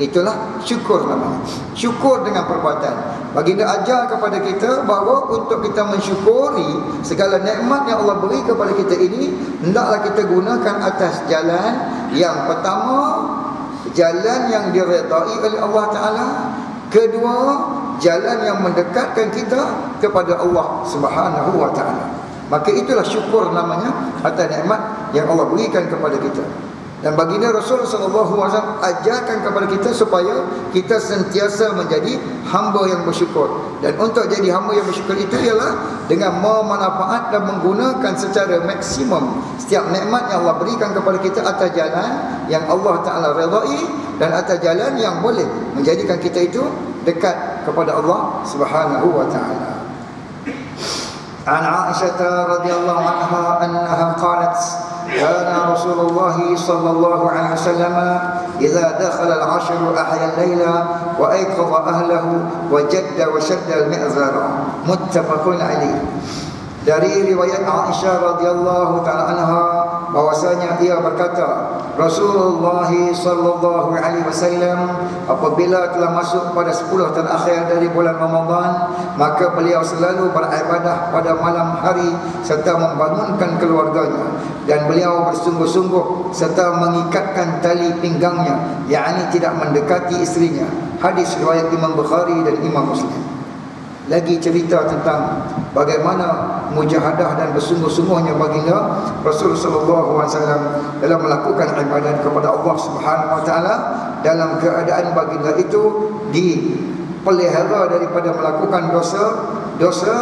Itulah syukur namanya. Syukur dengan perbuatan. Baginda ajar kepada kita bahawa untuk kita mensyukuri segala nikmat yang Allah beri kepada kita ini, hendaklah kita gunakan atas jalan yang pertama, jalan yang diredai oleh Allah Ta'ala. Kedua, jalan yang mendekatkan kita kepada Allah Subhanahu wa Ta'ala. Maka itulah syukur namanya atas nikmat yang Allah berikan kepada kita. Dan baginda Rasul SAW ajarkan kepada kita supaya kita sentiasa menjadi hamba yang bersyukur. Dan untuk jadi hamba yang bersyukur itu ialah dengan memanfaat dan menggunakan secara maksimum setiap nikmat yang Allah berikan kepada kita atas jalan yang Allah Ta'ala redai, dan atas jalan yang boleh menjadikan kita itu dekat kepada Allah Subhanahu wa Ta'ala. An Aisyah radhiyallahu anha annaha qalat كان رسول الله صلى الله عليه وسلم إذا دخل العشر أحيا الليل وأيقظ أهله وجد وشد المئزر متفق عليه. Dari riwayat Aisyah radhiyallahu taala anha bahwasanya ia berkata, Rasulullah sallallahu alaihi wasallam apabila telah masuk pada 10 terakhir dari bulan Ramadan, maka beliau selalu beribadah pada malam hari serta membangunkan keluarganya, dan beliau bersungguh-sungguh serta mengikatkan tali pinggangnya, yakni tidak mendekati isterinya. Hadis riwayat Imam Bukhari dan Imam Muslim. Lagi cerita tentang bagaimana mujahadah dan bersungguh-sungguhnya baginda Rasul sallallahu alaihi wasallam dalam melakukan ibadat kepada Allah Subhanahu wa taala, dalam keadaan baginda itu dipelihara daripada melakukan dosa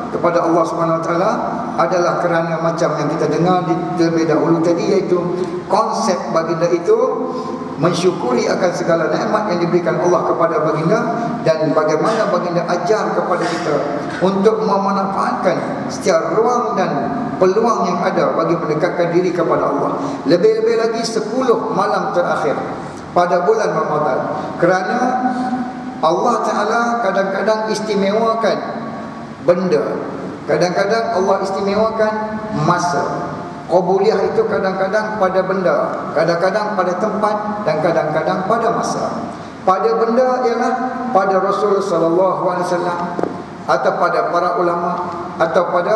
kepada Allah Subhanahu wa taala, adalah kerana macam yang kita dengar terlebih dahulu tadi, iaitu konsep baginda itu mensyukuri akan segala nikmat yang diberikan Allah kepada baginda, dan bagaimana baginda ajar kepada kita untuk memanfaatkan setiap ruang dan peluang yang ada bagi mendekatkan diri kepada Allah. Lebih-lebih lagi 10 malam terakhir pada bulan Ramadan, kerana Allah Ta'ala kadang-kadang istimewakan benda, kadang-kadang Allah istimewakan masa. Qabuliah itu kadang-kadang pada benda, kadang-kadang pada tempat, dan kadang-kadang pada masa. Pada benda ialah pada Rasul sallallahu alaihi wasallam, atau pada para ulama, atau pada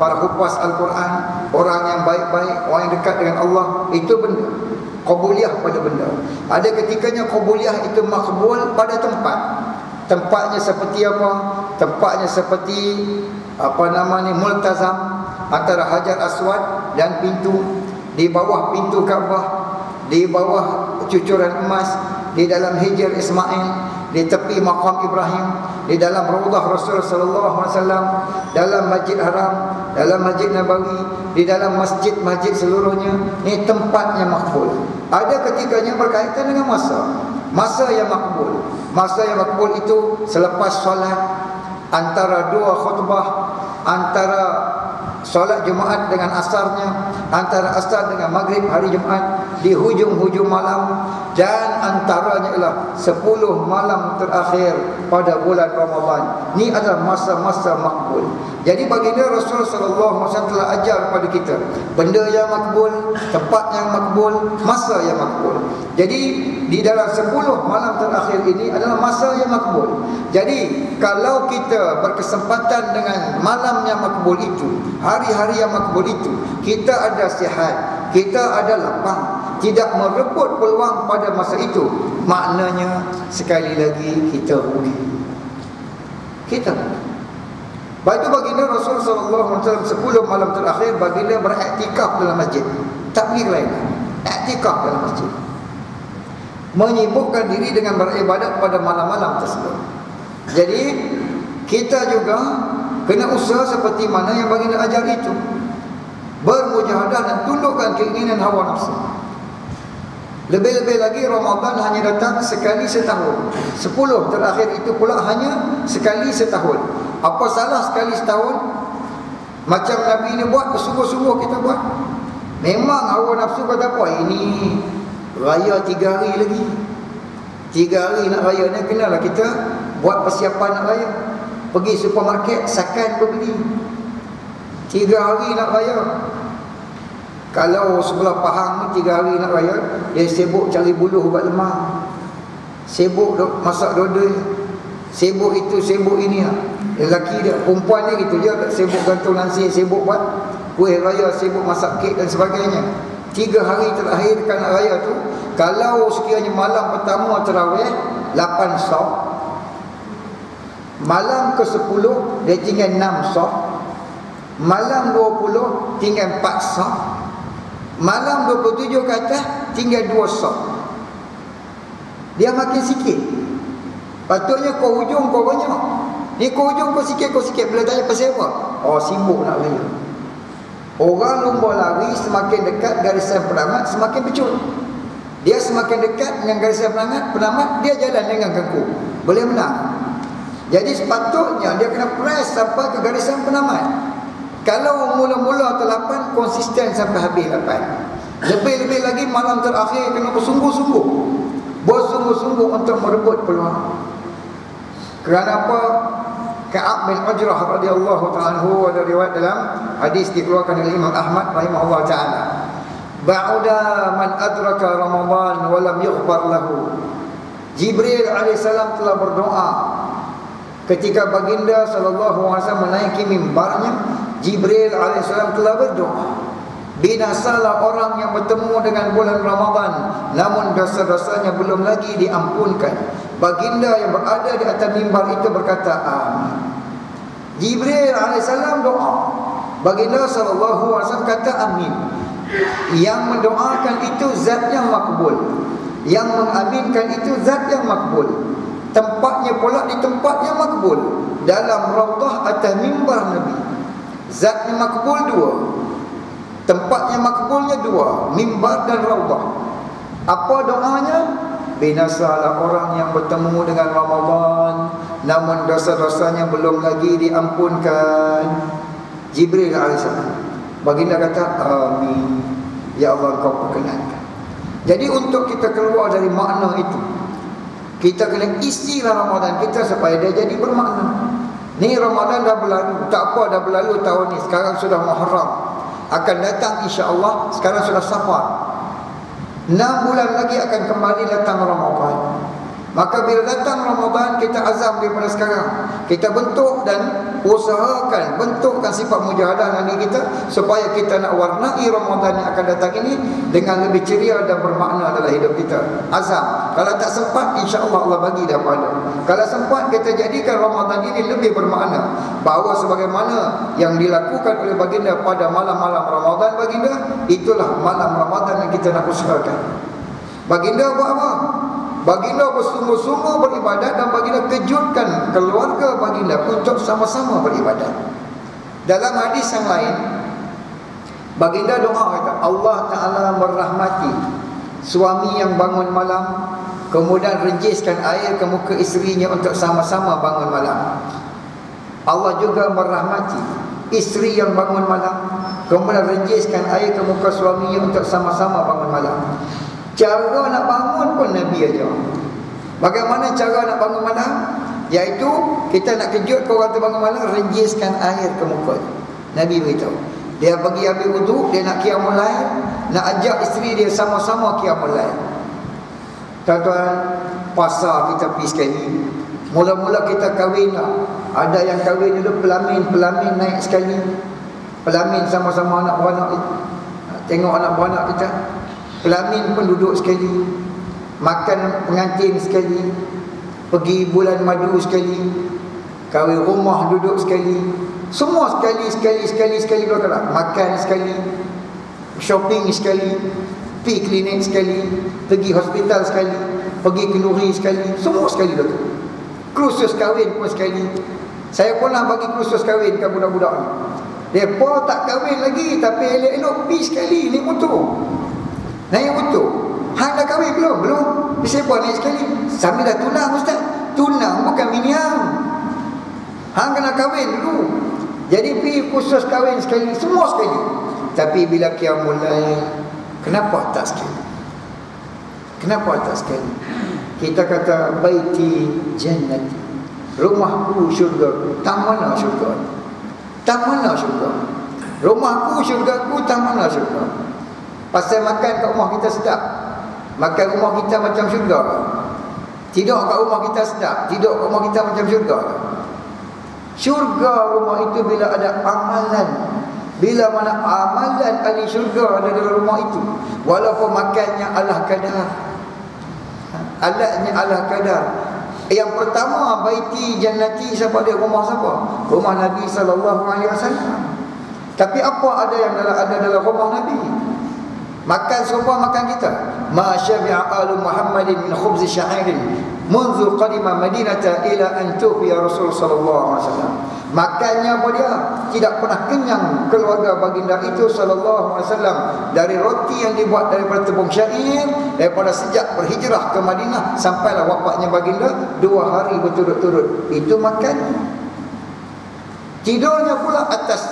para hufaz Al-Quran, orang yang baik-baik, orang yang dekat dengan Allah. Itu benda. Qabuliah pada benda. Ada ketikanya qabuliah itu makbul pada tempat. Tempatnya seperti apa? Tempatnya seperti multazam, antara Hajar Aswad dan pintu, di bawah pintu Kaabah, di bawah cucuran emas, di dalam Hijr Ismail, di tepi Maqam Ibrahim, di dalam Raudhah Rasul sallallahu alaihi wasallam, dalam Masjid Haram, dalam Masjid Nabawi, di dalam masjid-masjid seluruhnya. Ini tempatnya makbul. Ada ketikanya berkaitan dengan masa yang makbul. Masa yang makbul itu selepas solat, antara dua khutbah, antara solat Jumaat dengan asarnya, antara asar dengan maghrib hari Jumaat, di hujung-hujung malam, dan antaranya ialah 10 malam terakhir pada bulan Ramadan. Ini adalah masa-masa makbul. Jadi baginda Rasul sallallahu alaihi wasallam telah ajar kepada kita benda yang makbul, tempat yang makbul, masa yang makbul. Jadi di dalam 10 malam terakhir ini adalah masa yang makbul. Jadi kalau kita berkesempatan dengan malam yang makbul itu, hari-hari yang makbul itu, kita ada sihat, kita ada lapang, tidak merebut peluang pada masa itu, maknanya sekali lagi kita rugi. Kita Baik itu baginda Rasul sallallahu alaihi wasallam 10 malam terakhir baginda beriktikaf dalam masjid. Tak pergi ke lain. Iktikaf dalam masjid. Menyibukkan diri dengan beribadat pada malam-malam tersebut. Jadi kita juga kena usaha seperti mana yang baginda ajar itu. Bermujahadah dan tundukkan keinginan hawa nafsu. Lebih-lebih lagi Ramadan hanya datang sekali setahun. 10 terakhir itu pula hanya sekali setahun. Apa salah sekali setahun? Macam Nabi ini buat, bersungguh-sungguh kita buat. Memang hawa nafsu kata apa? Ini raya 3 hari lagi. 3 hari nak raya ni, kenalah kita buat persiapan nak raya. Pergi supermarket, sakan berbeli. 3 hari nak raya. Kalau sebelah Pahang 3 hari nak raya, dia sibuk cari buluh ubat lemah, sibuk masak dodol, sibuk itu, sibuk ini. Lelaki dia, perempuan dia gitu je, sibuk gantung nasi, sibuk buat kuih raya, sibuk masak kek dan sebagainya. 3 hari terakhir kan raya tu, kalau sekiranya malam pertama tarawih 8 saf, malam ke-10 dia tinggal 6 saf, malam 20 tinggal 4 saf, malam 27 ke atas tinggal 2 saf. Dia makin sikit. Patutnya kau hujung kau banyak. Ni kau hujung kau sikit. Bila tanya pasal apa? Oh, sibuk nak raya. Orang lumba lari semakin dekat garisan penamat semakin pecut. Dia semakin dekat dengan garisan penamat dia jalan dengan kaku, boleh menang. Jadi sepatutnya dia kena press sampai ke garisan penamat. Kalau mula-mula terlapan, konsisten sampai habis lapan. Lebih-lebih lagi malam terakhir kena bersungguh-sungguh untuk merebut peluang. Kerana apa? Ka'ab bin Ujrah radhiyallahu ta'ala anhu, ada riwayat dalam hadis dikeluarkan oleh Imam Ahmad rahimahullah ta'ala. Ba'uda man adraka Ramadan wa lam yughfar lahu. Jibril alaihissalam telah berdoa ketika baginda sallallahu alaihi wasallam menaiki mimbarnya. Jibril alaihissalam telah berdoa, binasalah orang yang bertemu dengan bulan Ramadan namun dosa-dosanya belum lagi diampunkan. Baginda yang berada di atas mimbar itu berkata amin. Jibril alaihissalam doa, baginda sallallahu alaihi wasallam kata amin. Yang mendoakan itu zat yang makbul, yang mengaminkan itu zat yang makbul. Tempatnya pula di tempat yang makbul, dalam raudhah atas mimbar Nabi. Zatnya makbul 2, tempatnya makbulnya 2, mimbar dan raudhah. Apa doanya? Binasalah orang yang bertemu dengan Ramadan namun dosa-dosanya belum lagi diampunkan. Jibril alaihissalam, baginda kata amin, ya Allah kau perkenankan. Jadi untuk kita keluar dari makna itu, kita kena isilah Ramadan kita supaya dia jadi bermakna. Ni Ramadan dah berlalu, tak apa dah berlalu tahun ni. Sekarang sudah Muharram, akan datang insya-Allah. Sekarang sudah Safar, 6 bulan lagi akan kembali datang Ramadan. Maka bila datang Ramadan, kita azam daripada sekarang, kita bentuk dan usahakan bentukkan sifat mujahadah diri kita supaya kita nak warnai Ramadan yang akan datang ini dengan lebih ceria dan bermakna dalam hidup kita. Azam. Kalau tak sempat, insya-Allah Allah bagi daripada. Kalau sempat, kita jadikan Ramadan ini lebih bermakna, bahawa sebagaimana yang dilakukan oleh baginda pada malam-malam Ramadan baginda, itulah malam Ramadan yang kita nak usahakan. Baginda buat apa? Baginda bersungguh-sungguh beribadat dan baginda kejutkan keluarga baginda untuk sama-sama beribadat. Dalam hadis yang lain, baginda doa kata, Allah Ta'ala merahmati suami yang bangun malam, kemudian renjiskan air ke muka isterinya untuk sama-sama bangun malam. Allah juga merahmati isteri yang bangun malam, kemudian renjiskan air ke muka suaminya untuk sama-sama bangun malam. Cara nak bangun pun Nabi ajar. Bagaimana cara nak bangun malam? Iaitu kita nak kejut ke orang tu bangun malam, renjiskan air ke muka. Nabi beritahu. Dia pergi ambil wuduk, dia nak qiyamul lail, nak ajak isteri dia sama-sama qiyamul lail. Tuan-tuan, pasar kita pergi sekali. Mula-mula kita kahwin lah. Ada yang kahwin dulu pelamin naik sekali. Pelamin sama-sama anak beranak. Tengok anak beranak kita. Pelamin pun duduk sekali. Makan pengantin sekali. Pergi bulan madu sekali. Kahwin rumah duduk sekali. Semua sekali belakang. Makan sekali. Shopping sekali. Pergi klinik sekali. Pergi hospital sekali. Pergi kenduri sekali. Semua sekali belakang. Kursus kahwin pun sekali. Saya pernah bagi kursus kahwin ke budak-budak ni. Mereka tak kahwin lagi, tapi elok-elok pergi sekali naik motor. Naik motor. Hang dah kahwin belum? Belum. Siapa naik sekali? Sambil dah tunang ustaz. Tunang bukan miniam. Hang kena kahwin dulu. Jadi pergi kursus kahwin sekali. Semua sekali. Tapi bila qiyamul lail, kenapa tak sekali? Kenapa tak sekali? Kita kata baiti jannati, rumahku syurga. Tak mana syurga? Tak mana syurga? Rumahku syurgaku, tak mana syurga? Pasal makan kat rumah kita sedap. Makan rumah kita macam syurga. Tidur kat rumah kita sedap. Tidur kat rumah kita macam syurga. Syurga rumah itu bila ada amalan. Bila mana amalan ahli syurga ada dalam rumah itu, walaupun makannya ala kadar, alatnya ala kadar. Yang pertama, baiti jannati, siapa dia? Rumah siapa? Rumah Nabi SAW. Tapi apa ada yang ada dalam rumah Nabi? Makan serupa makan kita. Ma syabi'a alu Muhammadin min khubzi sya'irin munzu qadima madinata ila an tufiya Rasul sallallahu alaihi wasallam. Makannya apa dia? Tidak pernah kenyang keluarga baginda itu sallallahu alaihi wasallam dari roti yang dibuat daripada tepung syair, daripada sejak berhijrah ke Madinah sampailah wafatnya baginda 2 hari berturut-turut. Itu makannya. Tidurnya pula atas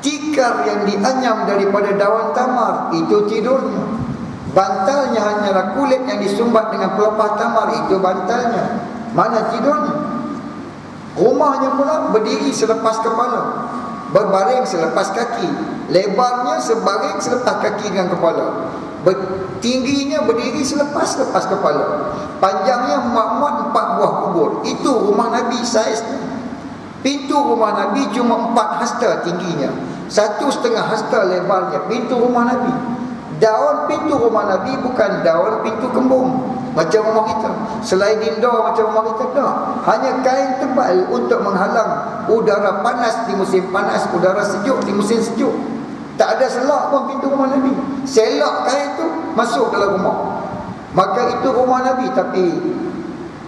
tikar yang dianyam daripada daun tamar. Itu tidurnya. Bantalnya hanyalah kulit yang disumbat dengan pelepah tamar. Itu bantalnya. Mana tidurnya? Rumahnya pula berdiri selepas kepala, berbaring selepas kaki. Lebarnya sebaring selepas kaki dengan kepala. Tingginya berdiri selepas kepala. Panjangnya muat-muat 4 buah kubur. Itu rumah Nabi saiznya. Pintu rumah Nabi cuma 4 hasta tingginya, 1,5 hasta lebarnya. Pintu rumah Nabi. Daun pintu rumah Nabi bukan daun pintu kembung macam rumah kita. Selai dindar macam rumah kita tak. Hanya kain tebal untuk menghalang udara panas di musim panas, udara sejuk di musim sejuk. Tak ada selak pun pintu rumah Nabi. Selak kain tu masuk dalam rumah. Maka itu rumah Nabi. Tapi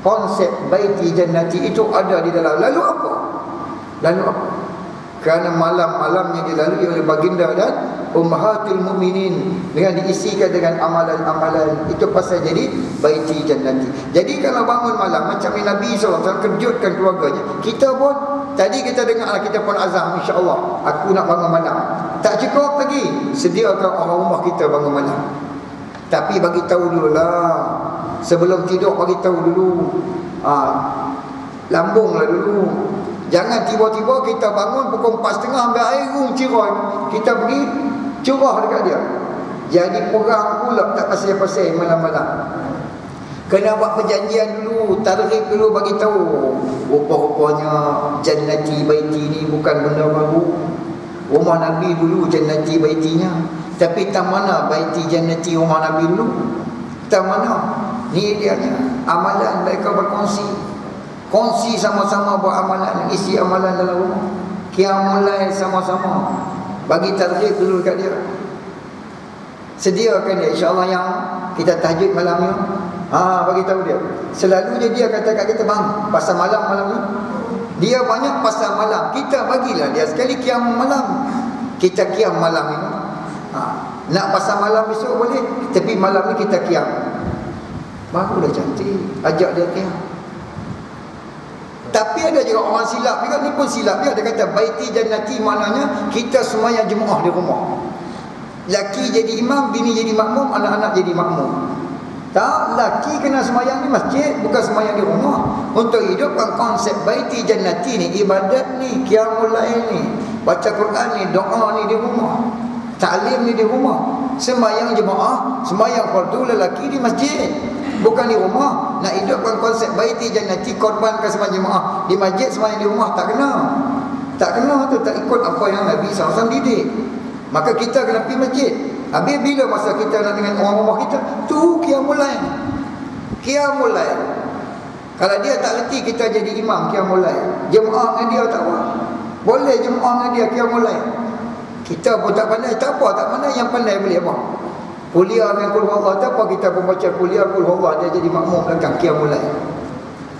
konsep baiti jannati itu ada di dalam. Lalu apa? Lalu apa? Kerana malam-malamnya dilalui oleh baginda dan ummahatul mukminin dengan diisikan dengan amalan-amalan. Itu pasal jadi baiti jannati. Jadi kalau bangun malam macam Nabi SAW kejutkan keluarganya. Kita pun tadi kita dengar, kita pun azam, insya-Allah aku nak bangun malam. Tak cukup lagi sediakan orang rumah kita bangun malam. Tapi bagi tahu dululah, sebelum tidur bagi tahu dulu. Lambunglah dulu. Jangan tiba-tiba kita bangun pukul 4.30 ambil air rum cirai, kita pergi curah dekat dia. Jadi perang pula tak pasal-pasal malam-malam. Kena buat perjanjian dulu, tarikh dulu bagi tahu. Rupa-rupanya jannati baiti ni bukan benda baru. Rumah Nabi dulu jannati baitinya. Tapi tak mana baiti jannati rumah Nabi dulu? Tak mana? Ni dia ni amalan mereka berkongsi. Kongsi sama-sama buat amalan, isi amalan dalam rumah. Qiyamul lail sama-sama. Bagi tarikh dulu dekat dia. Sediakan dia, insya-Allah yang kita tahajud malam ni. Bagi tahu dia. Selalunya dia kata kat kita, bang, pasal malam ni. Dia banyak pasal malam. Kita bagilah dia sekali qiyam malam. Kita qiyam malam ni. Nak pasal malam besok boleh, tapi malam ni kita qiyam. Baru dah cantik. Ajak dia qiyam. Tapi ada juga orang silap juga, ni pun silap dia. Dia kata baiti jannati, maknanya kita semayang jemaah di rumah. Laki jadi imam, bini jadi makmum, anak-anak jadi makmum. Tak, laki kena semayang di masjid, bukan semayang di rumah. Untuk hidupkan konsep baiti jannati ni, ibadat ni, qiyamul lail ni, baca Quran ni, doa ni di rumah, ta'lim ni di rumah. Semayang jemaah, semayang fardu lelaki di masjid, bukan di rumah. Nak hidupkan konsep baiti jannati, korbankan semayang jemaah di masjid, semayang di rumah, tak kena. Tak kena tu, tak ikut apa yang Nabi SAW didik. Maka kita kena pergi masjid. Habis bila masa kita nak dengan orang rumah kita, tu qiyamul lail. Qiyamul lail. Kalau dia tak reti kita jadi imam qiyamul lail, jemaah dengan dia tak apa. Boleh jemaah dengan dia qiyamul lail. Kita pun tak pandai, tak apa, tak pandai, yang pandai boleh apa? Kuliah dengan qul huwallah, tak apa kita pun baca kuliah qul huwallah, dia jadi makmum belakang qiyamul lail.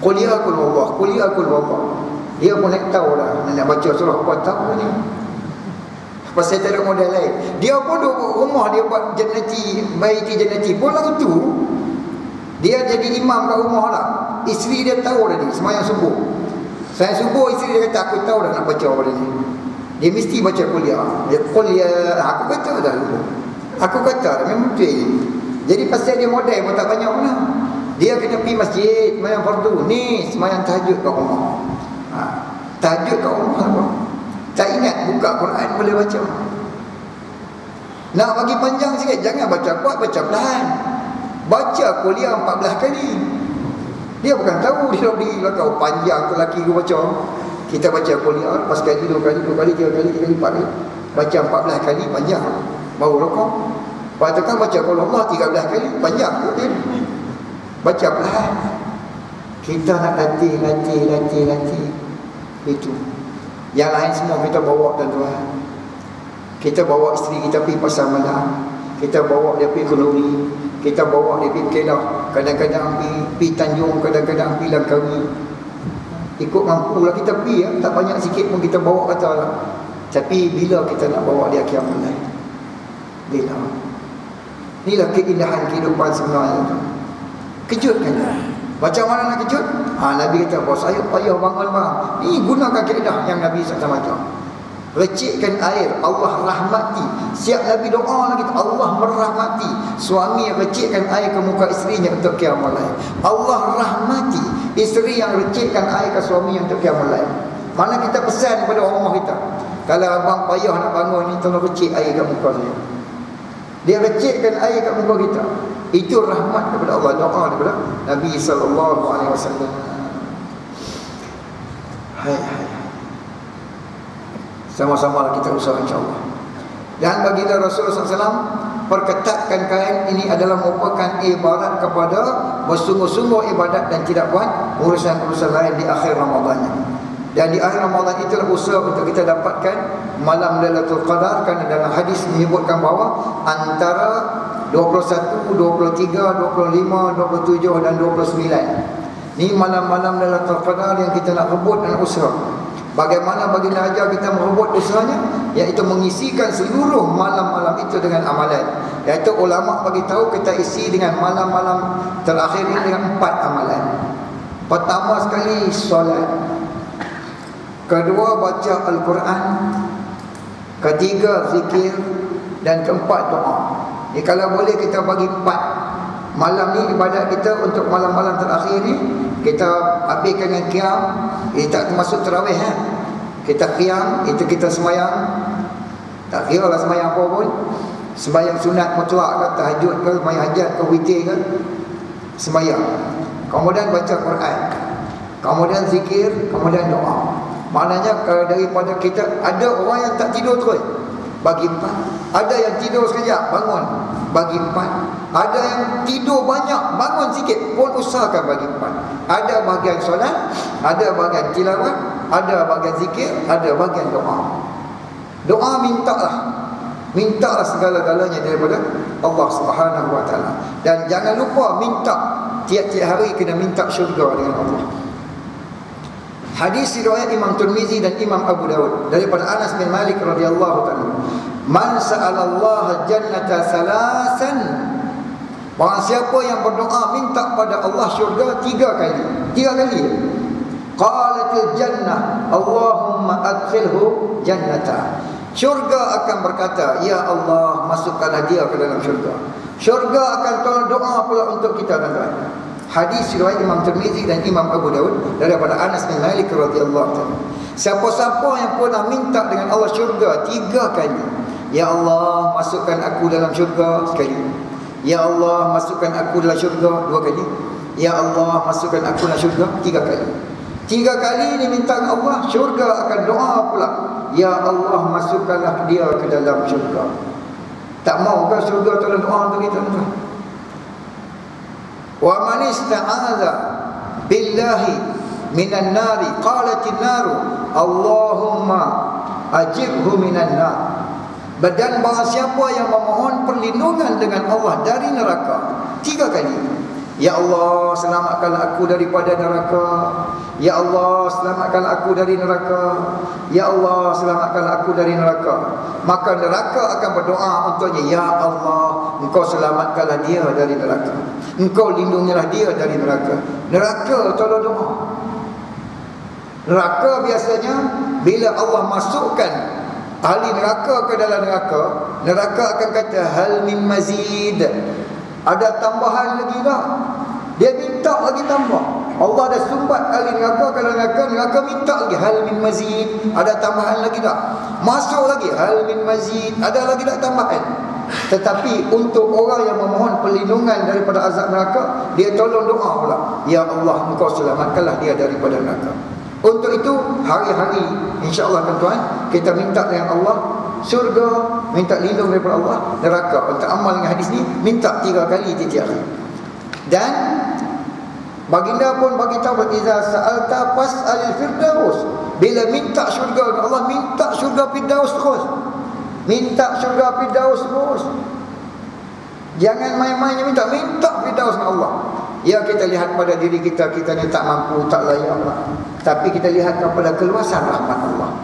Kuliah qul huwallah, kuliah qul huwallah. Dia pun nak tahu dah nak baca surah apa tahu ni. Pasal tak ada modal lain. Dia pun duduk rumah, dia buat jannati, baiti jannati pun lagu tu. Dia jadi imam kat rumah lah. Isteri dia tahu dah ni, semayang subuh. Semayang subuh, isteri dia kata, aku tahu dah nak baca apa ni. Dia mesti baca kuliah. Dia kuliah, aku kata dah dulu. Aku kata dah, memang betul. Jadi pasal dia modal pun tak banyak mana. Dia kena pergi masjid, semayang fardu. Ni, semayang tahajud kat rumah. Tahajud kat rumah apa? Tak ingat buka Quran boleh baca. Nak bagi panjang sikit, jangan baca kuat, baca perlahan. Baca kuliah 14 kali. Dia bukan tahu, dia beri belakang panjang tu lelaki aku baca. Kita baca kuliah lepas kali, 2 kali, 2 kali, 3 kali, 3 kali, 4 kali. Baca 14 kali panjang. Baru rokok. Lepas tu kan baca kuliah Allah 13 kali panjang tu kan. Baca perlahan. Kita nak latih. Itu. Yang lain semua kita bawa tuan-tuan. Kita bawa isteri kita pergi pasar malam, kita bawa dia pergi kenduri, kita bawa dia pergi Kedah, kadang-kadang pergi Tanjung, kadang-kadang pergi Langkawi. Ikut mampu lah kita pergi ya. Tak banyak sikit pun kita bawa kata lah. Tapi bila kita nak bawa dia qiyamul lail? Bila? Inilah keindahan kehidupan sebenarnya. Kejutkan dia. Macam mana nak kejut? Nabi kata, bos saya payah bangun bang. Ni gunakan kaedah yang Nabi SAW macam. Recikkan air, Allah rahmati. Siap Nabi doa lagi, Allah merahmati. Suami recikkan air ke muka isterinya untuk qiyamul lail. Allah rahmati isteri yang recikkan air ke suami untuk qiyamul lail. Mana kita pesan kepada orang rumah kita, kalau abang payah nak bangun ni, tolong recik air ke muka saya. Dia recikkan air ke muka kita. Itu rahmat daripada Allah, doa daripada Nabi SAW. Hai. Sama-sama kita usaha insyaAllah. Dan baginda Rasulullah SAW perketatkan kain ini adalah merupakan ibarat kepada bersungguh-sungguh ibadat dan tidak buat urusan-urusan lain di akhir Ramadan. Dan di akhir Ramadan itulah usaha untuk kita dapatkan malam Lailatul Qadar, kerana dalam hadis menyebutkan bahawa antara 21, 23, 25, 27 dan 29 ni malam-malam Lailatul Qadar yang kita nak rebut dan usaha. Bagaimana baginda ajar kita merebut usahanya? Iaitu mengisikan seluruh malam-malam itu dengan amalan. Iaitu ulama bagi tahu kita isi dengan malam-malam terakhir ini dengan 4 amalan. Pertama sekali solat, kedua baca Al-Quran, ketiga zikir, dan keempat doa. Kalau boleh kita bagi 4 malam ni ibadat kita untuk malam-malam terakhir ni. Kita habiskan dengan qiyam. Tak termasuk tarawih Kita qiyam, itu kita semayang. Tak kira lah semayang apa pun. Semayang sunat mutlak ke, tahajud ke, semayang hajat ke, witir ke, semayang. Kemudian baca Quran, kemudian zikir, kemudian doa. Maknanya daripada kita, ada orang yang tak tidur terus, bagi 4. Ada yang tidur sekejap, bangun, bagi 4. Ada yang tidur banyak, bangun sikit pun usahakan bagi 4. Ada bahagian solat, ada bahagian tilawat, ada bahagian zikir, ada bahagian doa. Doa minta lah. Mintalah segala-galanya daripada Allah Subhanahu wa taala. Dan jangan lupa minta, tiap-tiap hari kena minta syurga dengan Allah. Hadis riwayat Imam Tirmizi dan Imam Abu Dawud daripada Anas bin Malik radhiyallahu ta'ala, man sa'alallaha jannata salasan, barang siapa yang berdoa minta pada Allah syurga 3 kali. 3 kali. Qalatil jannah Allahumma adkhilhu jannata, syurga akan berkata, ya Allah, masukkanlah dia ke dalam syurga. Syurga akan tolong doa pula untuk kita, tuan-tuan. Hadis riwayat Imam Tirmizi dan Imam Abu Dawud daripada Anas bin Malik radhiyallahu ta'ala. Siapa-siapa yang pernah minta dengan Allah syurga 3 kali, ya Allah, masukkan aku dalam syurga sekali. Ya Allah, masukkan aku dalam syurga 2 kali. Ya Allah, masukkan aku dalam syurga 3 kali. 3 kali ni minta dengan Allah, syurga akan doa pula, ya Allah, masukkanlah dia ke dalam syurga. Tak mau ke syurga tolong doa untuk kita, tuan-tuan? Wa man ista'adha billahi minan nari qalatin naru Allahumma ajibhu minan nar. Dan barang siapa yang memohon perlindungan dengan Allah dari neraka 3 kali, ya Allah, selamatkan aku daripada neraka. Ya Allah, selamatkan aku dari neraka. Ya Allah, selamatkan aku dari neraka. Maka neraka akan berdoa untuknya, ya Allah, engkau selamatkanlah dia dari neraka. Engkau lindungilah dia dari neraka. Neraka tolong doa. Neraka biasanya bila Allah masukkan ahli neraka ke dalam neraka, neraka akan kata, hal min mazid, ada tambahan lagi tak? Dia minta lagi tambah. Allah dah sumbat ahli neraka ke dalam neraka, neraka minta lagi, hal min mazid, ada tambahan lagi tak? Masuk lagi, hal min mazid, ada lagi tak tambahan? Tetapi untuk orang yang memohon perlindungan daripada azab neraka, dia tolong doa pula, ya Allah, engkau selamatkanlah dia daripada neraka. Untuk itu hari-hari insya-Allah, tuan-tuan, kita minta dengan Allah syurga, minta lindung daripada Allah neraka. Untuk amal dengan hadis ni, minta 3 kali tiap hari. Dan baginda pun bagi tahu, iza sa'alta fas'alil firdaus, bila minta syurga dengan Allah, minta syurga firdaus terus. Minta syurga firdaus terus. Jangan main-main minta firdaus dengan Allah. Ya, kita lihat pada diri kita, kita ni tak mampu, tak layak lah. Tapi kita lihat kepada keluasan rahmat Allah.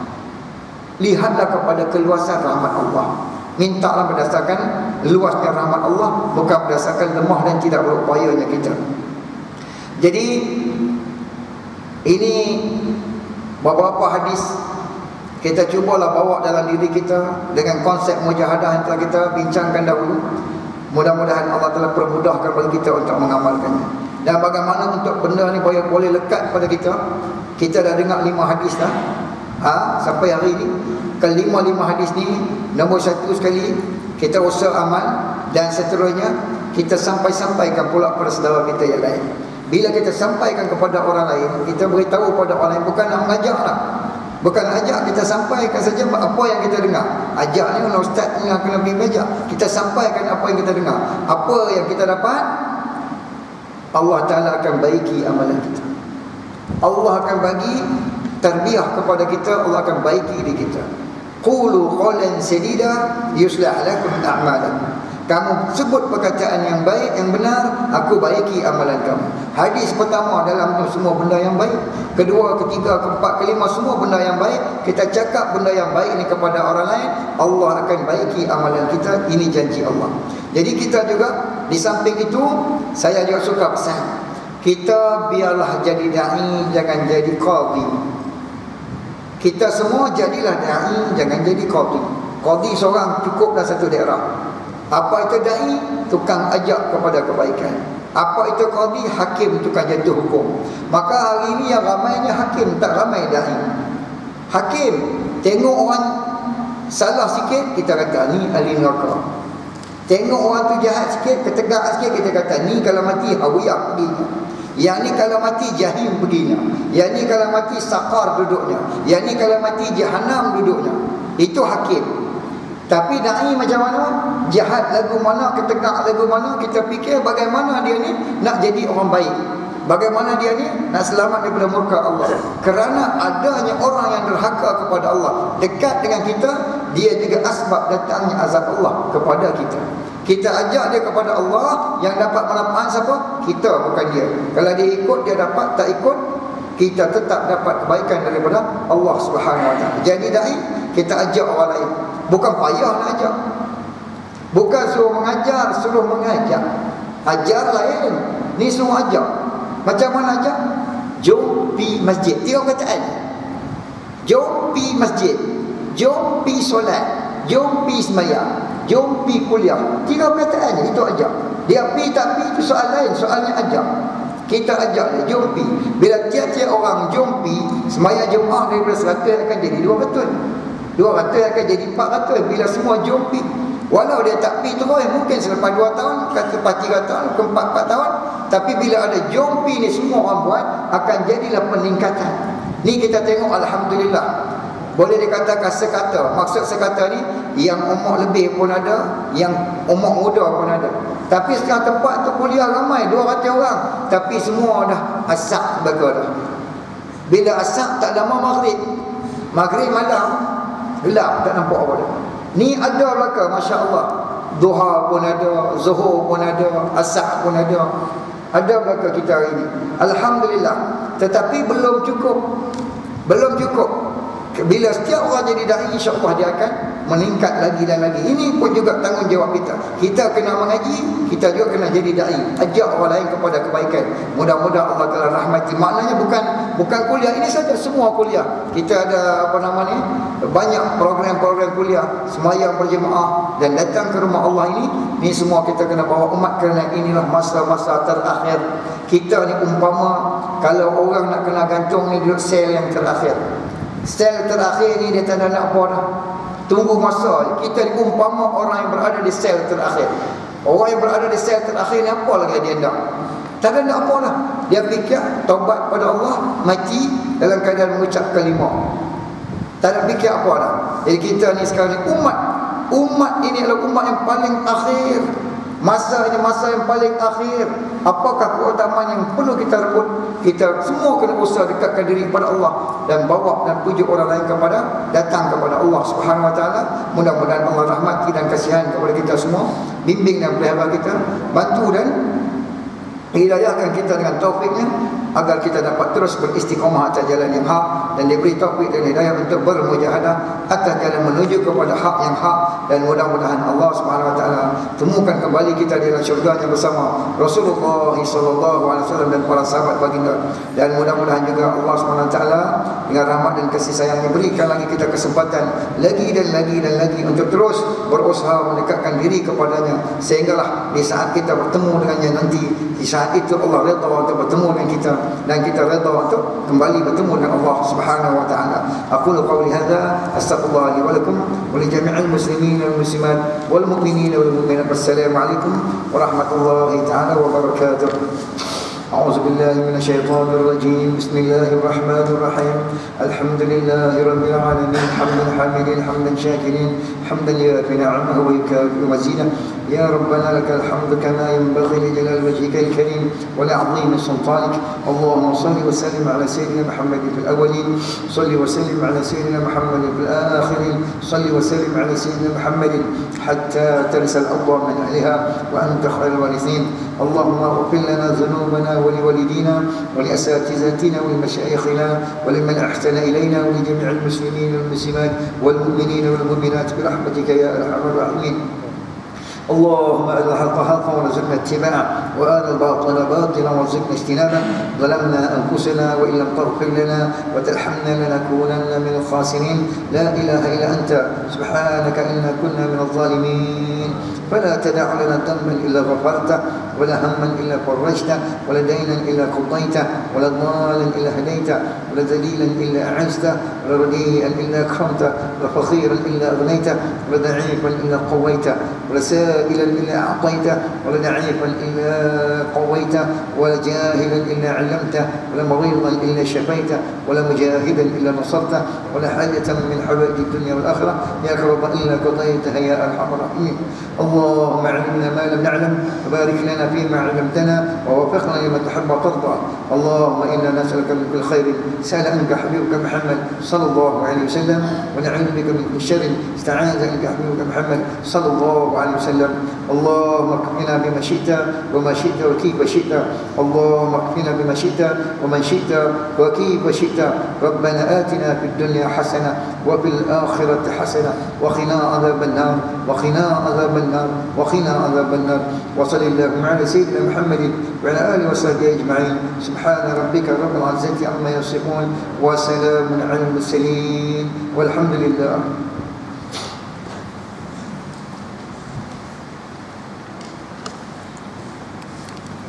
Lihatlah kepada keluasan rahmat Allah. Mintalah berdasarkan luasnya rahmat Allah, bukan berdasarkan lemah dan tidak berupayanya kita. Jadi ini beberapa hadis kita cubalah bawa dalam diri kita dengan konsep mujahadah yang telah kita bincangkan dahulu. Mudah-mudahan Allah telah permudahkan bagi kita untuk mengamalkannya. Dan bagaimana untuk benda ni boleh lekat pada kita. Kita dah dengar 5 hadis dah, sampai hari ini. Kelima 5 hadis ni, nombor 1 sekali, kita usaha amal, dan seterusnya kita sampaikan pula pada saudara kita yang lain. Bila kita sampaikan kepada orang lain, kita beritahu pada orang lain, bukan nak mengajar lah. Bukan ajak, kita sampaikan saja apa yang kita dengar. Ajak ni kalau ustaz ni kena pergi belajar, kita sampaikan apa yang kita dengar. Apa yang kita dapat, Allah Ta'ala akan baiki amalan kita. Allah akan bagi tarbiyah kepada kita, Allah akan baiki diri kita. Qulu qawlan sadida yuslih lakum a'malakum. Kamu sebut perkataan yang baik, yang benar, aku baiki amalan kamu. Hadis pertama dalam semua benda yang baik. Kedua, ketiga, keempat, kelima, semua benda yang baik. Kita cakap benda yang baik ini kepada orang lain, Allah akan baiki amalan kita. Ini janji Allah. Jadi kita juga, di samping itu, saya juga suka pesan, kita biarlah jadi da'i, jangan jadi qadhi. Kita semua jadilah da'i, jangan jadi qadhi. Qadhi seorang cukup dah satu daerah. Apa itu da'i? Tukang ajak kepada kebaikan. Apa itu qadhi? Hakim, tukang jatuh hukum. Maka hari ini yang ramainya hakim, tak ramai da'i. Hakim, tengok orang salah sikit, kita kata ni ahli neraka. Tengok orang tu jahat sikit, ketegak sikit, kita kata ni kalau mati hawiyah perginya. Yang ni kalau mati jahim perginya. Yang ni kalau mati saqar duduknya. Yang ni kalau mati jahanam duduknya. Itu hakim. Tapi da'i macam mana? Jahat lagu mana, ketegak lagu mana, kita fikir bagaimana dia ni nak jadi orang baik. Bagaimana dia ni nak selamat daripada murka Allah. Kerana adanya orang yang derhaka kepada Allah dekat dengan kita, dia juga asbab datangnya azab Allah kepada kita. Kita ajak dia kepada Allah, yang dapat manfaat siapa? Kita, bukan dia. Kalau dia ikut, dia dapat. Tak ikut, kita tetap dapat kebaikan daripada Allah Subhanahu Wa Taala. Jadi dai, kita ajak orang lain. Bukan payah nak ajak. Bukan suruh mengajar, suruh mengajak. Ajar lain, ni suruh ajak. Macam mana ajak? Jom pi masjid. Tiga kataan. Jom pi masjid, jom pi solat, jom pi sembahyang, jom pi kuliah. Tiga perkataan itu ajak. Dia pi tak pi itu soal lain, soalnya ajak. Kita ajak dia, jom pi. Bila tiap-tiap orang jom pi, sembahyang Jumaat daripada 100 akan jadi 200. 200 akan jadi 400 bila semua jom pi. Walau dia tak pi terus, mungkin selepas 2 tahun, lepas 3 tahun, ke 4 tahun, tapi bila ada jom pi ni semua orang buat, akan jadilah peningkatan. Ni kita tengok, alhamdulillah. Boleh dikatakan sekata. Maksud sekata ni, yang umur lebih pun ada, yang umur muda pun ada. Tapi sekarang tempat tu kuliah ramai, 200 orang. Tapi semua dah asak baga dah. Bila asak tak lama maghrib. Maghrib malam, gelap, tak nampak apa dah. Ni ada belaka, Masya Allah. Duha pun ada, zuhur pun ada, asak pun ada. Ada belaka kita hari ni, alhamdulillah. Tetapi belum cukup. Belum cukup. Bila setiap orang jadi dai, insya-Allah dia akan meningkat lagi dan lagi. Ini pun juga tanggungjawab kita. Kita kena mengaji, kita juga kena jadi dai. Ajak orang lain kepada kebaikan. Mudah-mudahan Allah Taala rahmati. Maknanya bukan kuliah ini saja, semua kuliah. Kita ada banyak program-program kuliah, sembahyang berjemaah dan datang ke rumah Allah ini. Ni semua kita kena bawa umat, kerana inilah masa-masa terakhir. Kita ni umpama kalau orang nak kena gantung ni duduk sel yang terakhir. Sel terakhir ni dia tak ada nak apa dah. Tunggu masa. Kita ni umpama orang yang berada di sel terakhir. Orang yang berada di sel terakhir ni apa lagi dia nak? Tak ada nak apa dah. Dia fikir taubat pada Allah, mati dalam keadaan mengucap kalimah. Tak ada fikir apa dah. Jadi kita ni sekarang ni umat ini adalah umat yang paling akhir. Masa ini masa yang paling akhir. Apakah keutamaan yang perlu kita rebut? Kita semua kena usaha dekatkan diri kepada Allah dan bawa dan pujuk orang lain datang kepada Allah Subhanahu Wa Taala. Mudah-mudahan Allah rahmati dan kasihan kepada kita semua, bimbing dan pelihara kita, bantu dan hidayahkan kita dengan taufiknya, agar kita dapat terus beristiqamah atas jalan yang hak, dan diberi taufik dan hidayah untuk bermujahadah atas jalan menuju kepada hak yang hak. Dan mudah-mudahan Allah Subhanahu Wa Taala temukan kembali kita di dalam syurga-Nya bersama Rasulullah SAW dan para sahabat baginda. Dan mudah-mudahan juga Allah Subhanahu Wa Taala dengan rahmat dan kasih sayangnya berikan lagi kita kesempatan lagi dan lagi dan lagi untuk terus berusaha mendekatkan diri kepadanya, sehinggalah di saat kita bertemu dengannya nanti, di saat itu Allah redha untuk bertemu dengan kita dan kita redha untuk kembali bertemu dengan Allah Subhanahu Wa Taala. Aqulu qawli hadza, astaghfirullah li wa lakum wa li jami'il muslimin wal muslimat wal mu'minin wal mu'minat. Wassalamualaikum warahmatullahi taala wabarakatuh. أعوذ بالله من الشيطان الرجيم. بسم الله الرحمن الرحيم. الحمد لله رب العالمين، حمدا حامدين حمدا شاكرين، حمدا يوافي نعمه ويكافئ مزيدا. يا ربنا لك الحمد كما ينبغي لجلال وجهك الكريم ولعظيم سلطانك. اللهم صل وسلم على سيدنا محمد في الأولين، صل وسلم على سيدنا محمد في الآخرين، صل وسلم على سيدنا محمد حتى ترث الأرض من أهلها وأنت خير الوارثين. اللهم اغفر لنا ذنوبنا ولوالدينا ولأساتذتنا ولمشايخنا ولمن أحسن إلينا ولجميع المسلمين والمسلمات والمؤمنين والمؤمنات برحمتك يا أرحم الراحمين. اللهم أرنا الحق حقا وارزقنا اتباعه وأرنا الباطل باطلا وارزقنا اجتنابه. ظلمنا أنفسنا وإن لم تغفر لنا وترحمنا لنكونن من الخاسرين. لا إله إلا أنت سبحانك إنا كنا من الظالمين. فلا تدع لنا ذنبا إلا غفرته ولا هما إلا فرجته ولا دينا إلا قضيته ولا ضالا إلا هديته ولا ذليلا إلا أعزته ولا رديئا إلا أكرمته ولا فقيرا إلا أغنيته ولا ضعيفا إلا قويته ولا سائلا إلا أعطيته ولا ضعيفا إلا قويته ولا جاهلا إلا علمته ولا مريضا إلا شفيته ولا مجاهدا إلا نصرته ولا حاجة من حوائج الدنيا والآخرة يا رب إلا قضيتها يا أرحم الراحمين. اللهم علمنا ما لم نعلم وبارك لنا فيما علمتنا ووفقنا لما تحب وترضى. اللهم إنا نسألك من كل خير سأل عنك حبيبك محمد صلى الله عليه وسلم، ونعوذ بك من كل شر استعاذ عنك حبيبك محمد صلى الله عليه وسلم. اللهم اكفنا بما شئت وما شئت وكيف شئت، اللهم اكفنا بما شئت ومن شئت وكيف شئت. ربنا آتنا في الدنيا حسنة وفي الآخرة حسنة وقنا عذاب النار وقنا عذاب النار وقنا عذاب النار. وصل اللهم على سيدنا محمد وعلى آله وصحبه أجمعين. سبحان ربك رب العزة عما يصفون وسلام على المرسلين والحمد لله.